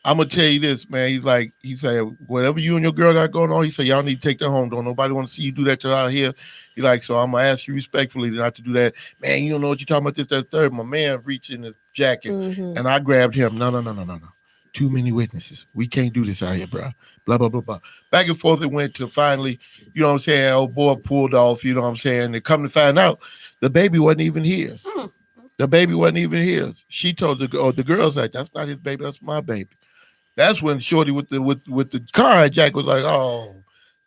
Speaker 7: I'm gonna tell you this, man. He said, whatever you and your girl got going on, he said, y'all need to take that home. Don't nobody want to see you do that to out here. He so I'm gonna ask you respectfully not to do that. Man, you don't know what you're talking about, this, that, third. My man reached in his jacket and I grabbed him. No. Too many witnesses. We can't do this out here, bro. Blah, blah, blah, blah. Back and forth it went to finally, you know what I'm saying, old boy pulled off, you know what I'm saying. They come to find out the baby wasn't even his. The baby wasn't even his. She told the girls that's not his baby, that's my baby. That's when Shorty with the car jack was like, oh,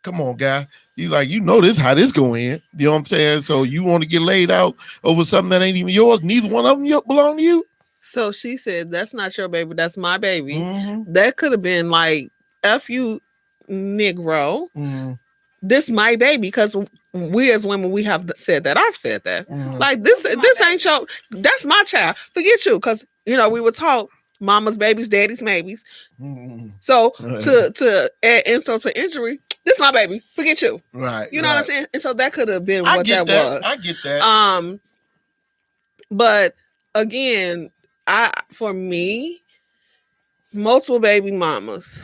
Speaker 7: come on, guy. He's like, this how this going in. You know what I'm saying? So you want to get laid out over something that ain't even yours? Neither one of them belong to you?
Speaker 6: So she said, that's not your baby, that's my baby. That could have been like, F you, Negro. This my baby, because we as women, we have said that. I've said that. Like, this ain't your, that's my child. Forget you, because, we were taught mama's babies, daddy's maybes. So to add insult to injury, this my baby. Forget you.
Speaker 7: Right.
Speaker 6: You know what I'm saying? And so that could have been what that was.
Speaker 7: I get that.
Speaker 6: But again, for me, multiple baby mamas.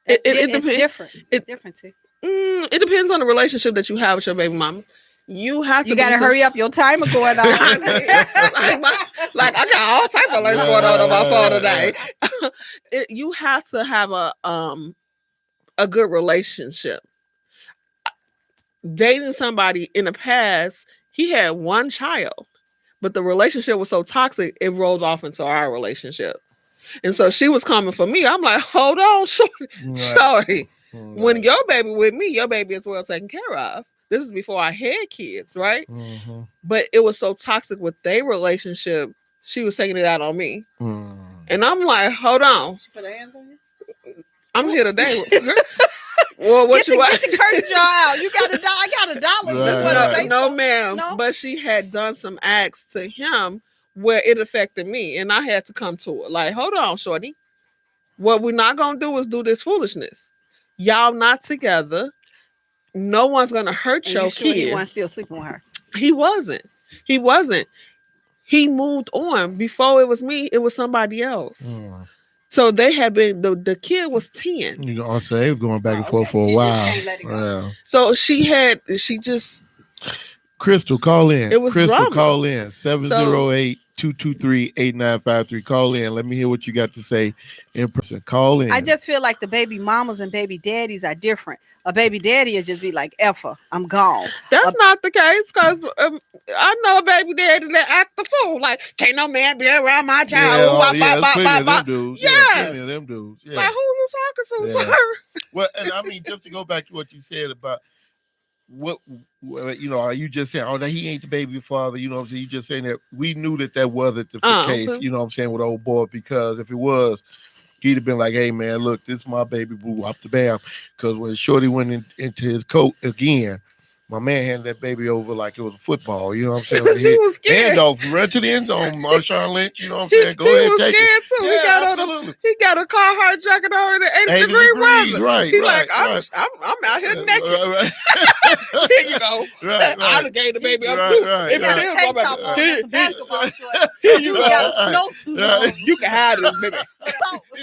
Speaker 6: It depends.
Speaker 5: Different. It's different too.
Speaker 6: It depends on the relationship that you have with your baby mama. You got to
Speaker 5: hurry up. Your timer going on.
Speaker 6: like I got all type of alerts going on my phone today. You have to have a good relationship. Dating somebody in the past, he had one child, but the relationship was so toxic, it rolled off into our relationship. And so she was coming for me. I'm like, hold on, shorty. When your baby with me, your baby is well taken care of. This is before I had kids, right? But it was so toxic with their relationship, she was taking it out on me. And I'm like, hold on.
Speaker 5: She put her hands on you?
Speaker 6: I'm here today. Well, what you want?
Speaker 5: Get the curtain draw out. You got I got $1.
Speaker 6: Right. No, ma'am. No? But she had done some acts to him where it affected me, and I had to come to it. Like, hold on, shorty. What we're not gonna do is do this foolishness. Y'all not together. No one's gonna hurt your kids.
Speaker 5: He wasn't still sleeping with her.
Speaker 6: He wasn't. He moved on. Before it was me, it was somebody else. So they had been, the kid was 10.
Speaker 7: You know, so they was going back and forth for a while. Yeah.
Speaker 6: So she just.
Speaker 7: Crystal, call in.
Speaker 6: It was
Speaker 7: Crystal,
Speaker 6: drama.
Speaker 7: call in. 708-223-8953. Call in. Let me hear what you got to say in person. Call in.
Speaker 5: I just feel like the baby mamas and baby daddies are different. A baby daddy would just be like, Effa, I'm gone.
Speaker 6: That's not the case, because I know a baby daddy that act the fool. Like, can't no man be around my child.
Speaker 7: Yes. Plenty of them dudes. Yeah.
Speaker 6: Like, who you talking to, sir?
Speaker 7: Well, and I mean, just to go back to what you said about what, are you just saying, that he ain't the baby father, you know what I'm saying? You just saying that we knew that wasn't the case, you know what I'm saying, with old boy, because if it was, he'd have been like, hey, man, look, this is my baby boo, up the bam. Because when Shorty went into his coat again, my man handed that baby over like it was a football. You know what I'm saying?
Speaker 6: He was scared.
Speaker 7: Handoff right to the end zone, Marshawn Lynch. You know what I'm saying? Go ahead, take it.
Speaker 6: Too. Yeah, he got a Carhartt jacket on in the 80 degree weather.
Speaker 7: Right,
Speaker 6: He's like, I'm out here naked.
Speaker 7: Right.
Speaker 6: Here you go. Right. I done gave the baby up too.
Speaker 5: If it is tank top on, that's a basketball short. You got a snowsuit on.
Speaker 6: You can hide this, baby.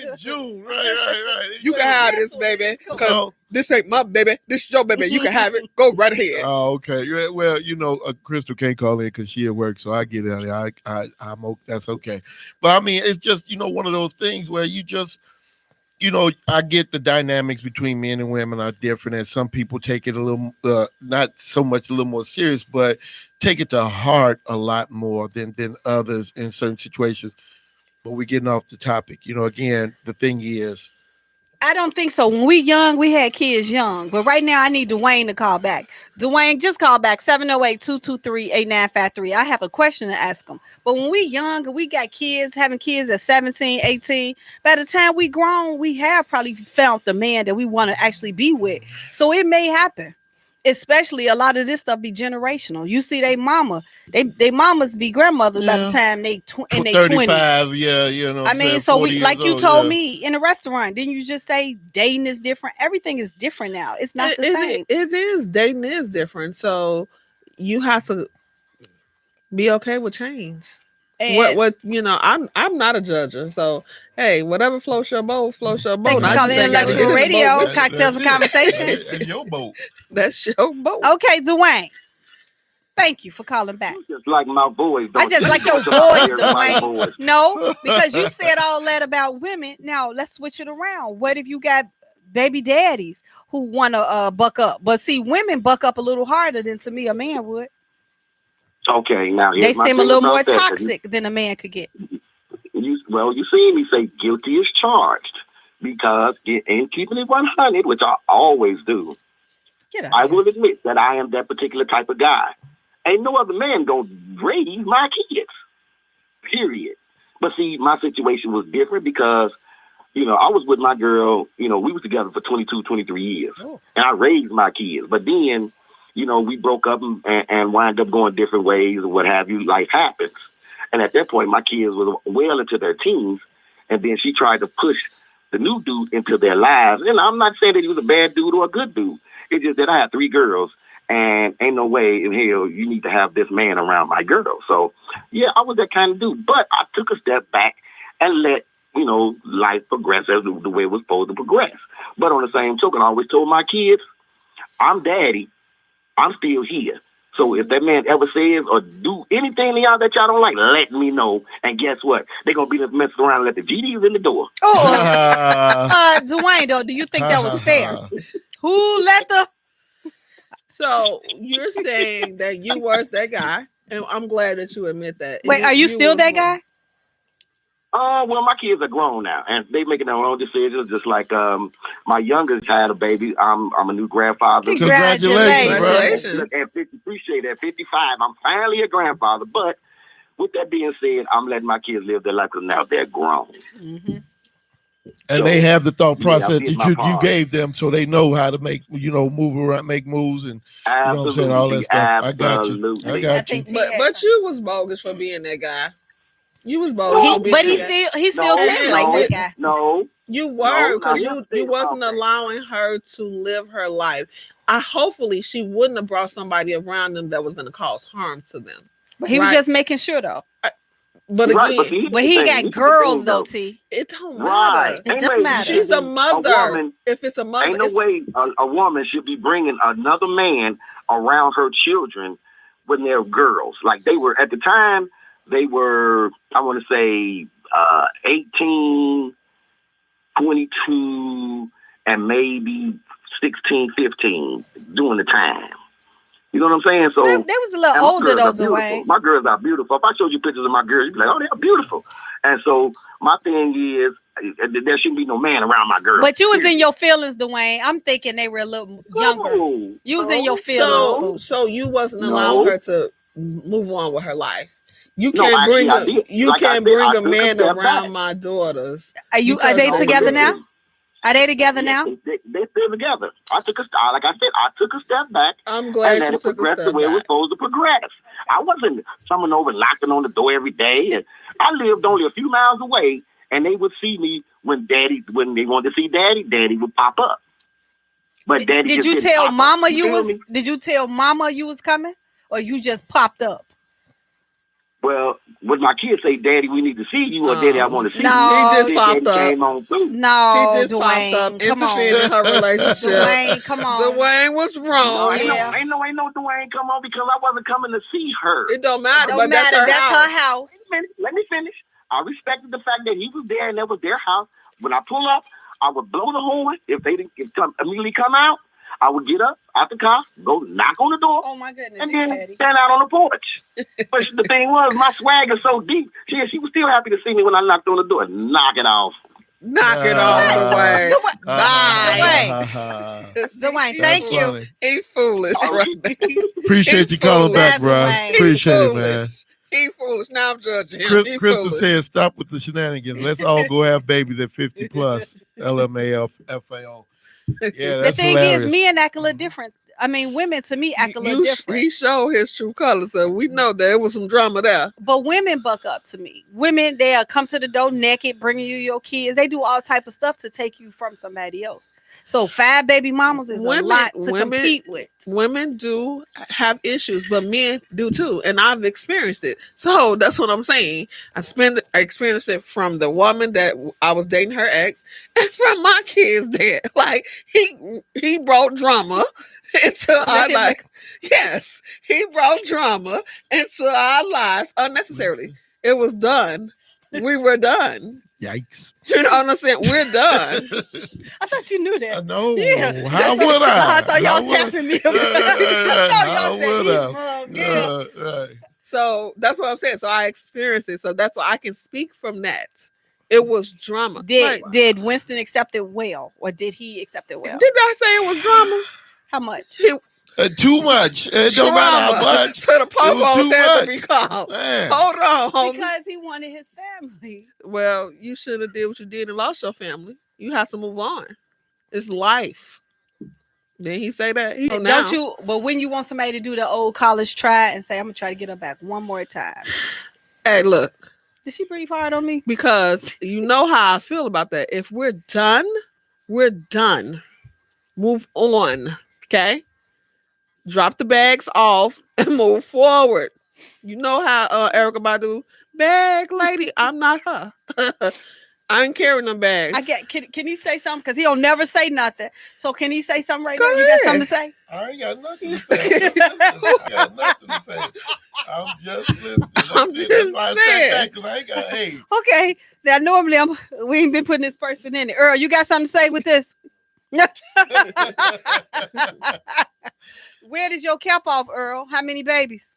Speaker 7: In June, right.
Speaker 6: You can hide this, baby. Because this ain't my baby. This is your baby. You can have it. Go right ahead.
Speaker 7: Oh, okay. Well, Crystal can't call in because she at work, so I get it. I'm okay. That's okay. But I mean, it's just one of those things where you just, I get the dynamics between men and women are different, and some people take it a little, not so much a little more serious, but take it to heart a lot more than others in certain situations. But we're getting off the topic. Again, the thing is,
Speaker 5: I don't think so. When we young, we had kids young. But right now, I need Dwayne to call back. Dwayne, just call back 708-223-8953. I have a question to ask him. But when we young, we got kids, having kids at 17, 18. By the time we grown, we have probably found the man that we want to actually be with. So it may happen. Especially a lot of this stuff be generational. You see, they mamas be grandmothers by the time they in their
Speaker 7: 35,
Speaker 5: 20s.
Speaker 7: yeah, you know.
Speaker 5: I mean, so we, like you told me in a restaurant, didn't you just say dating is different? Everything is different now. It's not the same.
Speaker 6: It is. Dating is different. So you have to be okay with change. And what I'm not a judger. So hey, whatever floats your boat, floats your boat.
Speaker 5: Thank you for calling Intellectual Radio, Cocktails and Conversation.
Speaker 7: And your boat.
Speaker 6: That's your boat.
Speaker 5: Okay, Dwayne. Thank you for calling back.
Speaker 10: You just like my boys.
Speaker 5: I just like your boys, Dwayne. No, because you said all that about women. Now let's switch it around. What if you got baby daddies who want to buck up? But see, women buck up a little harder than to me a man would.
Speaker 10: Okay, now
Speaker 5: they seem a little more toxic than a man could get.
Speaker 10: You see me say guilty is charged because in keeping it 100, which I always do, I will admit that I am that particular type of guy. Ain't no other man gonna raise my kids, period. But see, my situation was different because, I was with my girl, we was together for 22, 23 years. Oh. And I raised my kids. But then, we broke up and wound up going different ways or what have you. Life happens. And at that point, my kids were well into their teens. And then she tried to push the new dude into their lives. And I'm not saying that he was a bad dude or a good dude. It's just that I had 3 girls. And ain't no way in hell you need to have this man around my girl. So, yeah, I was that kind of dude. But I took a step back and let, life progress as the way it was supposed to progress. But on the same token, I always told my kids, I'm daddy. I'm still here. So if that man ever says or do anything to y'all that y'all don't like, let me know. And guess what? They're going to be messing around and let the GDs in the door.
Speaker 5: Oh, Dwayne, though, do you think that was fair? Who let the...
Speaker 6: So you're saying that you was that guy, and I'm glad that you admit that.
Speaker 5: Wait, are you still that guy?
Speaker 10: Well, my kids are grown now, and they making their own decisions. Just like my youngest had a baby. I'm a new grandfather.
Speaker 5: Congratulations.
Speaker 10: Appreciate that. 55. I'm finally a grandfather. But with that being said, I'm letting my kids live their life because now they're grown.
Speaker 7: Mm-hmm. And so, they have the thought process that you gave them, so they know how to make, move around, make moves, and all that stuff. I got you.
Speaker 6: But you was bogus for being that guy. You was bogus.
Speaker 5: He still seemed like that guy.
Speaker 10: No,
Speaker 6: you were because you wasn't allowing her to live her life. Hopefully she wouldn't have brought somebody around them that was going to cause harm to them.
Speaker 5: But he was just making sure, though.
Speaker 6: But again,
Speaker 5: but he got girls though, T.
Speaker 6: It don't matter. It doesn't matter. She's a mother. If it's a mother,
Speaker 10: ain't no way a woman should be bringing another man around her children when they're girls. Like they were at the time, they were, I want to say, 18, 22, and maybe 16, 15 during the time. You know what I'm saying? So
Speaker 5: they was a little older though, Dwayne.
Speaker 10: My girls are beautiful. If I showed you pictures of my girls, you'd be like, "Oh, they're beautiful." And so my thing is, there shouldn't be no man around my girls.
Speaker 5: But you was in your feelings, Dwayne. I'm thinking they were a little younger. You was in your feelings.
Speaker 6: So you wasn't allowing her to move on with her life. You can't bring a man around my daughters.
Speaker 5: Are they together now? Are they together now?
Speaker 10: They're still together. I took a step back.
Speaker 6: I'm glad you took a step back.
Speaker 10: The way it was supposed to progress. I wasn't coming over knocking on the door every day. And I lived only a few miles away, and they would see me when they wanted to see Daddy would pop up. But Daddy
Speaker 5: did you tell Mama you was? Did you tell Mama you was coming, or you just popped up?
Speaker 10: Well, would my kids say, "Daddy, we need to see you," or "Daddy, I want to see you"?
Speaker 5: No,
Speaker 6: he just popped up.
Speaker 10: Came on through.
Speaker 5: No,
Speaker 6: he just
Speaker 5: Dwayne,
Speaker 6: popped up, interfering in her relationship.
Speaker 5: Dwayne, come on.
Speaker 6: Dwayne was wrong.
Speaker 10: No, ain't no Dwayne come on because I wasn't coming to see her.
Speaker 6: It don't matter.
Speaker 5: That's her house.
Speaker 10: Let me finish. I respected the fact that he was there and that was their house. When I pull up, I would blow the horn. If they didn't immediately come out, I would get up out the car, go knock on the door,
Speaker 5: oh my goodness,
Speaker 10: and then stand out on the porch. But the thing was, my swag is so deep. She was still happy to see me when I knocked on the door. Knock it off.
Speaker 6: Knock it all the way.
Speaker 5: Dwayne, thank you.
Speaker 6: He foolish. Right?
Speaker 7: Appreciate you calling back, bro.
Speaker 5: Dwayne.
Speaker 7: Appreciate it, man.
Speaker 6: He foolish. Now I'm judging him.
Speaker 7: Crystal said, "Stop with the shenanigans. Let's all go have babies at 50 plus." LMAO. Yeah,
Speaker 5: The
Speaker 7: that's
Speaker 5: thing
Speaker 7: hilarious.
Speaker 5: is, men act a little different. I mean, women to me act a little different.
Speaker 6: He showed his true colors, so we know there was some drama there.
Speaker 5: But women buck up to me. Women, they'll come to the door naked, bringing you your kids. They do all type of stuff to take you from somebody else. So 5 baby mamas is a lot to compete with.
Speaker 6: Women do have issues, but men do too, and I've experienced it. So that's what I'm saying. I experienced it from the woman that I was dating, her ex, and from my kids' dad. Like he brought drama into our life. Yes, he brought drama into our lives unnecessarily. It was done. We were done.
Speaker 7: Yikes.
Speaker 6: You know what I'm saying? We're done.
Speaker 5: I thought you knew that.
Speaker 7: I know.
Speaker 5: Yeah.
Speaker 7: How would I?
Speaker 5: I saw y'all tapping me.
Speaker 7: How would I?
Speaker 6: So that's what I'm saying. So I experienced it. So that's why I can speak from that. It was drama.
Speaker 5: Did Winston accept it well, or did he accept it well?
Speaker 6: Did I say it was drama?
Speaker 5: How much?
Speaker 7: Too much. It don't matter how much.
Speaker 6: So the popos had to be called.
Speaker 7: Man.
Speaker 6: Hold on, homie.
Speaker 5: Because he wanted his family.
Speaker 6: Well, you should have did what you did and lost your family. You have to move on. It's life. Didn't he say that?
Speaker 5: Don't you? But when you want somebody to do the old college try and say, "I'm gonna try to get her back one more time."
Speaker 6: Hey, look.
Speaker 5: Did she breathe hard on me?
Speaker 6: Because you know how I feel about that. If we're done, we're done. Move on. Okay. Drop the bags off and move forward. You know how Erykah Badu, bag lady, I'm not her. I ain't carrying them bags.
Speaker 5: Can he say something? Because he'll never say nothing. So can he say something right
Speaker 6: Go
Speaker 5: now?
Speaker 6: ahead.
Speaker 5: You got something to say?
Speaker 7: I ain't got nothing to say. I got nothing to say. I'm just listening.
Speaker 6: I'm just saying.
Speaker 7: I ain't got, hey.
Speaker 5: Okay. Now normally we ain't been putting this person in it. Earl, you got something to say with this? Where does your cap off, Earl? How many babies?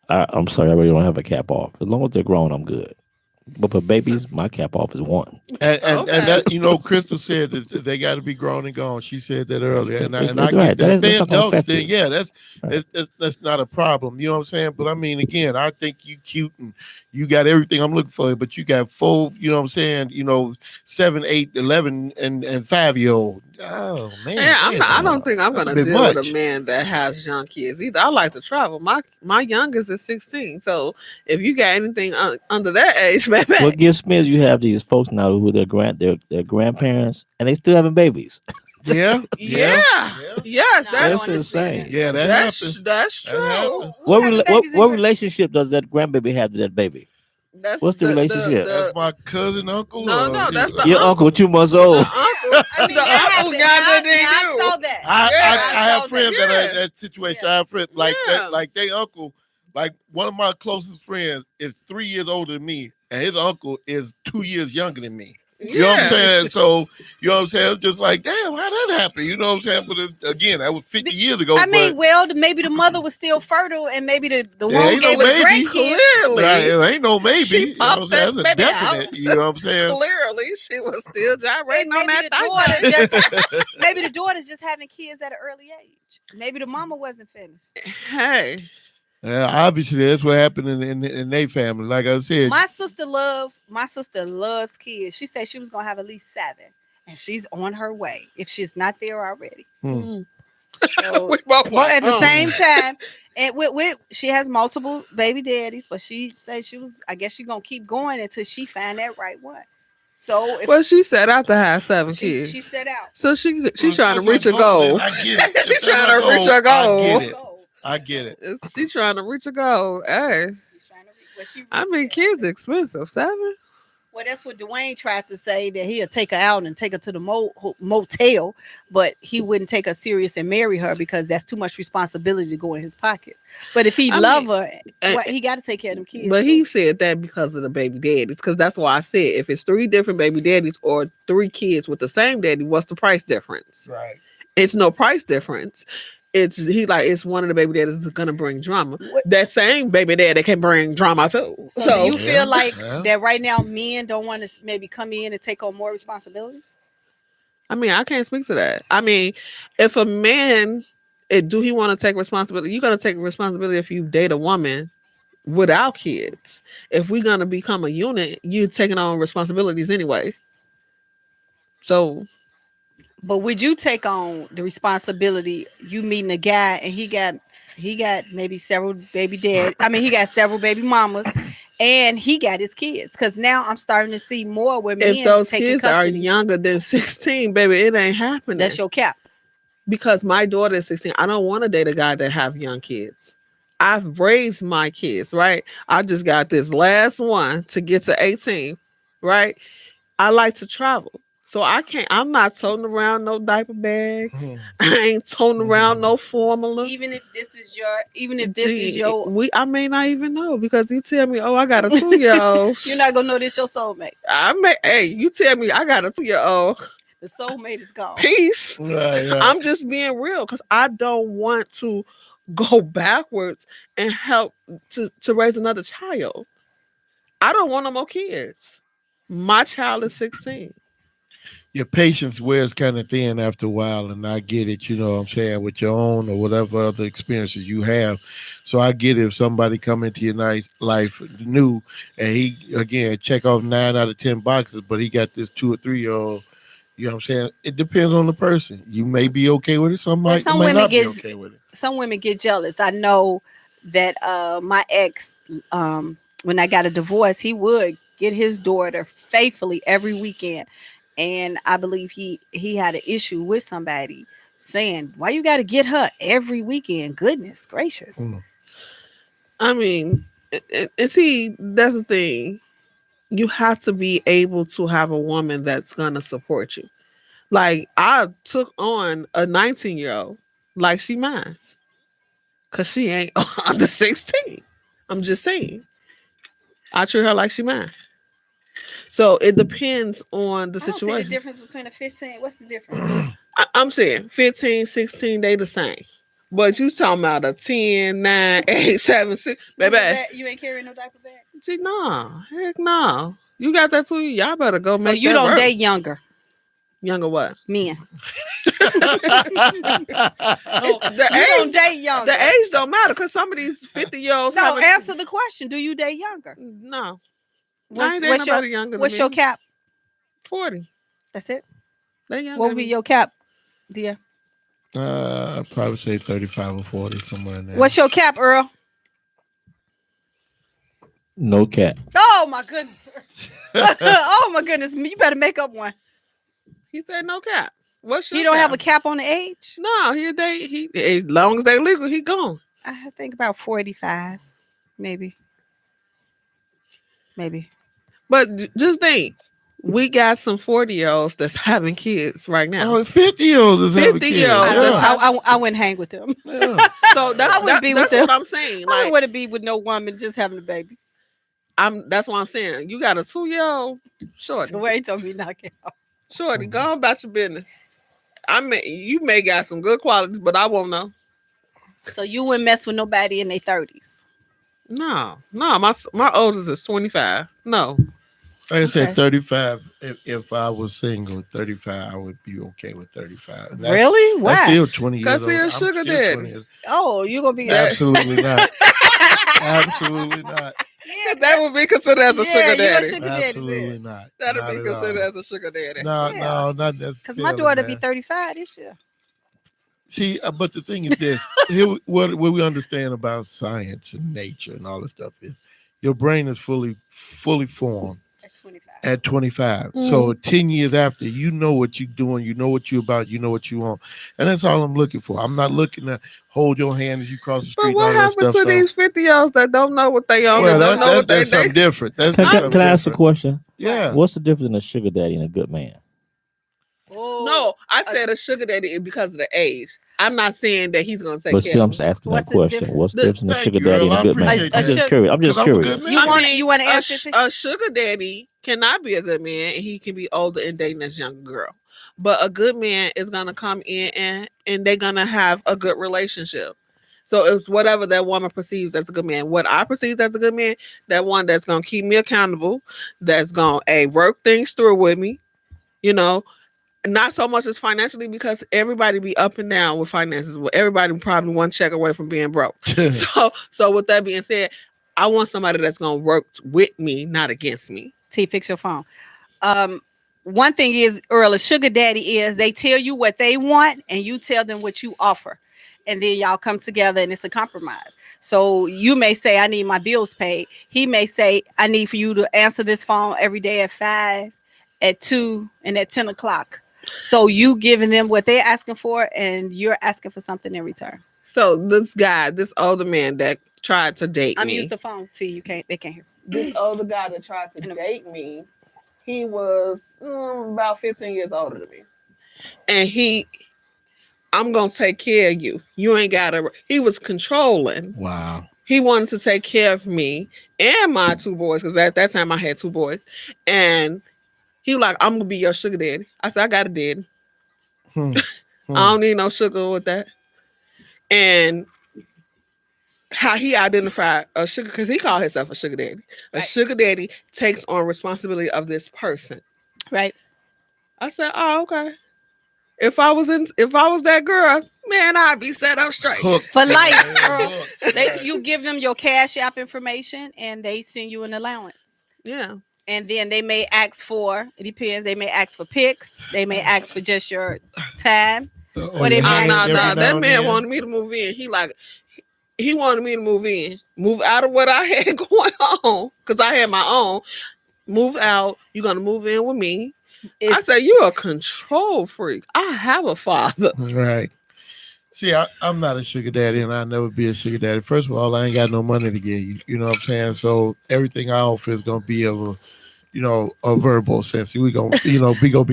Speaker 8: I'm sorry, I really don't have a cap off. As long as they're grown, I'm good. But for babies, my cap off is 1.
Speaker 7: And that, you know, Crystal said that they got to be grown and gone. She said that earlier, and I
Speaker 8: right.
Speaker 7: get that. If they're
Speaker 8: That's not
Speaker 7: adults, then
Speaker 8: effective.
Speaker 7: yeah, that's not a problem. You know what I'm saying? But I mean, again, I think you cute and you got everything I'm looking for, but you got 4, you know what I'm saying? You know, 7, 8, 11, and 5-year-old. Oh man,
Speaker 6: I don't think I'm gonna deal
Speaker 7: much.
Speaker 6: with a man that has young kids either. I like to travel. My youngest is 16. So if you got anything under that age, man.
Speaker 8: What gets me is you have these folks now who their grandparents and they still having babies.
Speaker 6: Yes,
Speaker 8: That's insane.
Speaker 7: Yeah,
Speaker 6: that's
Speaker 7: happens.
Speaker 6: That's true.
Speaker 7: That
Speaker 8: What relationship does that grandbaby have to that baby? What's the relationship?
Speaker 7: That's my cousin, uncle.
Speaker 6: No, that's the
Speaker 8: your uncle 2 months old.
Speaker 6: The uncle younger than you.
Speaker 5: I saw that.
Speaker 7: I have friends that are in that situation.
Speaker 5: Yeah.
Speaker 7: I have friends like that, like they uncle, like one of my closest friends is 3 years older than me, and his uncle is 2 years younger than me. You know what I'm saying? So, you know what I'm saying? It's just like, damn, how that happen? You know what I'm saying? But again, that was 50 years ago.
Speaker 5: I mean, maybe the mother was still fertile, and maybe the
Speaker 7: there
Speaker 5: one
Speaker 7: ain't
Speaker 5: gave
Speaker 7: no
Speaker 5: a
Speaker 7: maybe.
Speaker 5: great kid.
Speaker 6: Clearly,
Speaker 7: Right, it ain't no maybe.
Speaker 6: She
Speaker 7: You know what I'm saying?
Speaker 6: popped
Speaker 7: That's a
Speaker 6: that baby
Speaker 7: definite.
Speaker 6: out.
Speaker 7: You know what I'm saying?
Speaker 6: Clearly, she was still gyrating on
Speaker 5: Maybe
Speaker 6: that.
Speaker 5: maybe the daughter's just having kids at an early age. Maybe the mama wasn't finished.
Speaker 6: Hey.
Speaker 7: Yeah, obviously that's what happened in their family. Like I said,
Speaker 5: My sister loves kids. She said she was gonna have at least 7, and she's on her way if she's not there already. So, but at the same time, and with she has multiple baby daddies, but she said I guess she's gonna keep going until she find that right one. So
Speaker 6: She set out to have 7 kids.
Speaker 5: She set out.
Speaker 6: So she's trying to reach a goal.
Speaker 7: I get it.
Speaker 6: She's trying to reach a goal.
Speaker 7: I get it.
Speaker 6: She's trying to reach a goal. Hey. I mean, kids expensive. 7.
Speaker 5: Well, that's what Dwayne tried to say, that he'll take her out and take her to the motel, but he wouldn't take her serious and marry her because that's too much responsibility to go in his pockets. But if he love her, he got to take care of them kids.
Speaker 6: But he said that because of the baby daddies, because that's why I said if it's 3 different baby daddies or 3 kids with the same daddy, what's the price difference?
Speaker 7: Right.
Speaker 6: It's no price difference. it's one of the baby daddies that's gonna bring drama. That same baby daddy can bring drama too.
Speaker 5: So do you feel like that right now men don't want to maybe come in and take on more responsibility?
Speaker 6: I mean, I can't speak to that. I mean, if a man, do he want to take responsibility? You're gonna take responsibility if you date a woman without kids. If we're gonna become a unit, you're taking on responsibilities anyway. So,
Speaker 5: but would you take on the responsibility? You meeting a guy and he got maybe several baby dads. I mean, he got several baby mamas, and he got his kids. Because now I'm starting to see more where men
Speaker 6: if those
Speaker 5: taking
Speaker 6: kids
Speaker 5: custody.
Speaker 6: are younger than 16, baby, it ain't happening.
Speaker 5: That's your cap.
Speaker 6: Because my daughter is 16. I don't want to date a guy that have young kids. I've raised my kids, right? I just got this last one to get to 18, right? I like to travel. So I'm not toting around no diaper bags. I ain't toting around no formula.
Speaker 5: Even if this is your
Speaker 6: I may not even know, because you tell me, oh, I got a 2-year-old.
Speaker 5: You're not gonna know this your soulmate.
Speaker 6: You tell me I got a 2-year-old.
Speaker 5: The soulmate is gone.
Speaker 6: Peace.
Speaker 7: Right.
Speaker 6: I'm just being real, because I don't want to go backwards and help to raise another child. I don't want no more kids. My child is 16.
Speaker 7: Your patience wears kind of thin after a while, and I get it, you know what I'm saying, with your own or whatever other experiences you have. So I get it if somebody come into your nice life new and he, again, check off 9 out of 10 boxes, but he got this 2 or 3-year-old, you know what I'm saying? It depends on the person. You may be okay with it. Some women not be okay with it.
Speaker 5: Some women get jealous. I know that my ex, when I got a divorce, he would get his daughter faithfully every weekend. And I believe he had an issue with somebody saying, why you got to get her every weekend? Goodness gracious.
Speaker 6: I mean, and see, that's the thing. You have to be able to have a woman that's going to support you. Like, I took on a 19-year-old like she mine, because she ain't under 16. I'm just saying. I treat her like she mine. So it depends on the situation. I don't see the
Speaker 5: difference between a 15. What's the difference?
Speaker 6: I'm saying 15, 16, they the same. But you talking about a 10, 9, 8, 7, 6. Baby.
Speaker 5: You ain't carrying no diaper bag?
Speaker 6: See, no. Heck no. You got that too. Y'all better go make that.
Speaker 5: So you don't date younger?
Speaker 6: Younger what?
Speaker 5: Men.
Speaker 6: The
Speaker 5: age, don't date younger.
Speaker 6: The age don't matter, because some of these 50-year-olds.
Speaker 5: No, answer the question. Do you date younger?
Speaker 6: No.
Speaker 5: What's your cap?
Speaker 6: 40.
Speaker 5: That's it?
Speaker 6: What
Speaker 5: would be your cap, dear?
Speaker 7: I'd probably say 35 or 40, somewhere in there.
Speaker 5: What's your cap, Earl?
Speaker 8: No cap.
Speaker 5: Oh my goodness. Oh my goodness. You better make up one.
Speaker 6: He said no cap. What's your
Speaker 5: You don't
Speaker 6: cap?
Speaker 5: have a cap on the age?
Speaker 6: No, he as long as they legal, he gone.
Speaker 5: I think about 45, maybe.
Speaker 6: But just think, we got some 40-year-olds that's having kids right now.
Speaker 7: Oh, 50-year-olds is having kids.
Speaker 5: I wouldn't hang with them.
Speaker 6: Yeah. So that's what I'm saying.
Speaker 5: I wouldn't be with no woman just having a baby.
Speaker 6: That's what I'm saying. You got a 2-year-old, shorty.
Speaker 5: Wait till me knock it out.
Speaker 6: Shorty, go on about your business. You may got some good qualities, but I won't know.
Speaker 5: So you wouldn't mess with nobody in their 30s?
Speaker 6: No. My oldest is 25. No.
Speaker 7: Like I said, 35. If I was single, 35, I would be okay with 35.
Speaker 5: Really? Why?
Speaker 7: That's still 20 years old.
Speaker 6: Because he's a sugar daddy.
Speaker 5: Oh, you're going to be...
Speaker 7: Absolutely not. Absolutely not.
Speaker 6: Yeah, that would be considered as a sugar daddy.
Speaker 7: Absolutely not.
Speaker 6: That would be considered as a sugar daddy.
Speaker 7: No, not necessarily.
Speaker 5: Because my daughter be 35 this year.
Speaker 7: See, but the thing is this: what we understand about science and nature and all this stuff is, your brain is fully formed at 25.
Speaker 5: Mm-hmm.
Speaker 7: So 10 years after, you know what you're doing, you know what you're about, you know what you want, and that's all I'm looking for. I'm not looking to hold your hand as you cross the street.
Speaker 6: But what happens to these 50-year-olds that don't know what they own?
Speaker 7: Well, that's something different.
Speaker 8: Can I ask a question?
Speaker 7: Yeah.
Speaker 8: What's the difference in a sugar daddy and a good man?
Speaker 6: No, I said a sugar daddy because of the age. I'm not saying that he's going to take care of.
Speaker 8: But still, I'm just asking that question. What's the difference in a sugar daddy and a good man? I'm just curious.
Speaker 5: You want to answer?
Speaker 6: A sugar daddy cannot be a good man, and he can be older and dating this young girl. but a good man is gonna come in and they're gonna have a good relationship. So it's whatever that woman perceives as a good man. What I perceive as a good man, that one that's gonna keep me accountable, that's gonna work things through with me, you know. Not so much as financially, because everybody be up and down with finances. Well, everybody probably one check away from being broke. So with that being said, I want somebody that's gonna work with me, not against me.
Speaker 5: T, fix your phone. One thing is, Earl, a sugar daddy is they tell you what they want and you tell them what you offer. And then y'all come together and it's a compromise. So you may say, I need my bills paid. He may say, I need for you to answer this phone every day at 5, at 2, and at 10 o'clock. So you giving them what they're asking for and you're asking for something in return.
Speaker 6: So this guy, this older man that tried to date me.
Speaker 5: Unmute the phone, T. They can't hear.
Speaker 6: This older guy that tried to date me, he was about 15 years older than me. And I'm going to take care of you. You ain't got to. He was controlling.
Speaker 7: Wow.
Speaker 6: He wanted to take care of me and my 2 boys, because at that time I had 2 boys. And he was like, I'm going to be your sugar daddy. I said, I got a daddy. I don't need no sugar with that. And how he identified a sugar, because he called himself a sugar daddy. A sugar daddy takes on responsibility of this person.
Speaker 5: Right.
Speaker 6: I said, oh, okay. If I was that girl, man, I'd be set up straight.
Speaker 5: For life. You give them your Cash App information and they send you an allowance.
Speaker 6: Yeah.
Speaker 5: And then they may ask for, it depends, they may ask for pics. They may ask for just your time. Or they may
Speaker 6: that man wanted me to move in. He wanted me to move out of what I had going on, because I had my own. Move out. You're going to move in with me. I said, you're a control freak. I have a father.
Speaker 7: Right. See, I'm not a sugar daddy, and I'll never be a sugar daddy. First of all, I ain't got no money to give you. You know what I'm saying? So everything I offer is going to be of a verbal sense. We gonna, be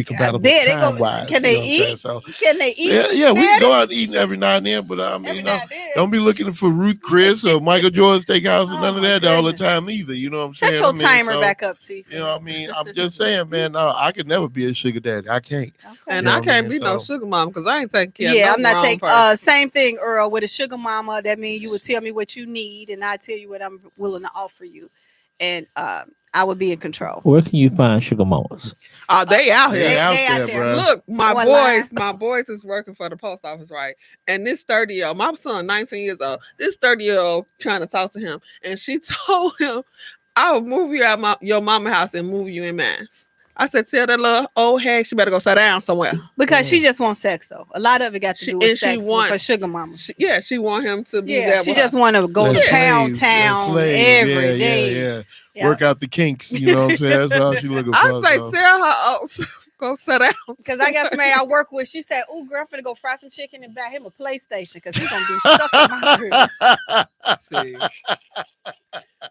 Speaker 7: compatible time-wise.
Speaker 5: Can they eat? Can they eat?
Speaker 7: Yeah, we can go out eating every now and then, but don't be looking for Ruth Chris or Michael Jordan Steakhouse or none of that all the time either. You know what I'm saying?
Speaker 5: Set your timer back up, T.
Speaker 7: You know what I mean? I'm just saying, man, no, I could never be a sugar daddy. I can't.
Speaker 5: Okay.
Speaker 6: And I can't be no sugar mom, because I ain't taking care of
Speaker 5: I'm not taking same thing, Earl, with a sugar mama. That means you would tell me what you need and I tell you what I'm willing to offer you. And I would be in control.
Speaker 8: Where can you find sugar mamas?
Speaker 6: They out here.
Speaker 7: They out there, bro.
Speaker 6: Look, my boys is working for the post office, right? And this 30-year-old, my son, 19 years old, this 30-year-old trying to talk to him, and she told him, I will move you out your mama house and move you in mine. I said, tell that little old hag she better go sit down somewhere.
Speaker 5: Because she just wants sex, though. A lot of it got to do with sex for sugar mama.
Speaker 6: She want him to be there.
Speaker 5: She just want to go to pound town every day.
Speaker 7: Yeah. Work out the kinks, you know what I'm saying? That's all she looking for.
Speaker 6: I say, tell her, go sit down.
Speaker 5: Because I got somebody I work with. She said, "Oh, girl, I'm finna go fry some chicken and buy him a PlayStation because he's gonna be stuck in my crib."
Speaker 6: See,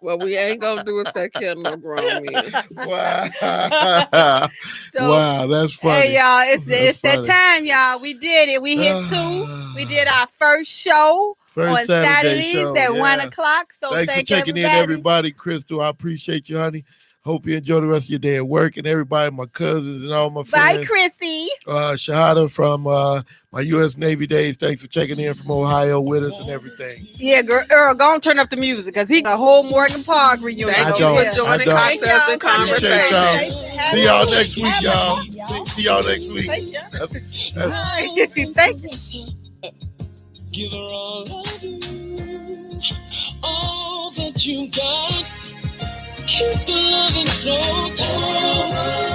Speaker 6: well, we ain't gonna do it take care of no grown men.
Speaker 7: Wow. Wow, that's funny.
Speaker 5: Hey, y'all, it's that time, y'all. We did it. We hit 2. We did our first show. On Saturdays at 1 o'clock. So
Speaker 7: thanks for checking in, everybody. Crystal, I appreciate you, honey. Hope you enjoy the rest of your day at work, and everybody, my cousins and all my friends.
Speaker 5: Bye, Chrissy.
Speaker 7: Shahada from my U.S. Navy days. Thanks for checking in from Ohio with us and everything.
Speaker 5: Yeah, girl, Earl, go and turn up the music because he got a whole Morgan Park reunion.
Speaker 6: Thank you for joining Cocktails and Conversations.
Speaker 7: See y'all next week, y'all. See y'all next week.
Speaker 5: Thank you.
Speaker 2: Give her all of you, all that you got. Keep the loving so true.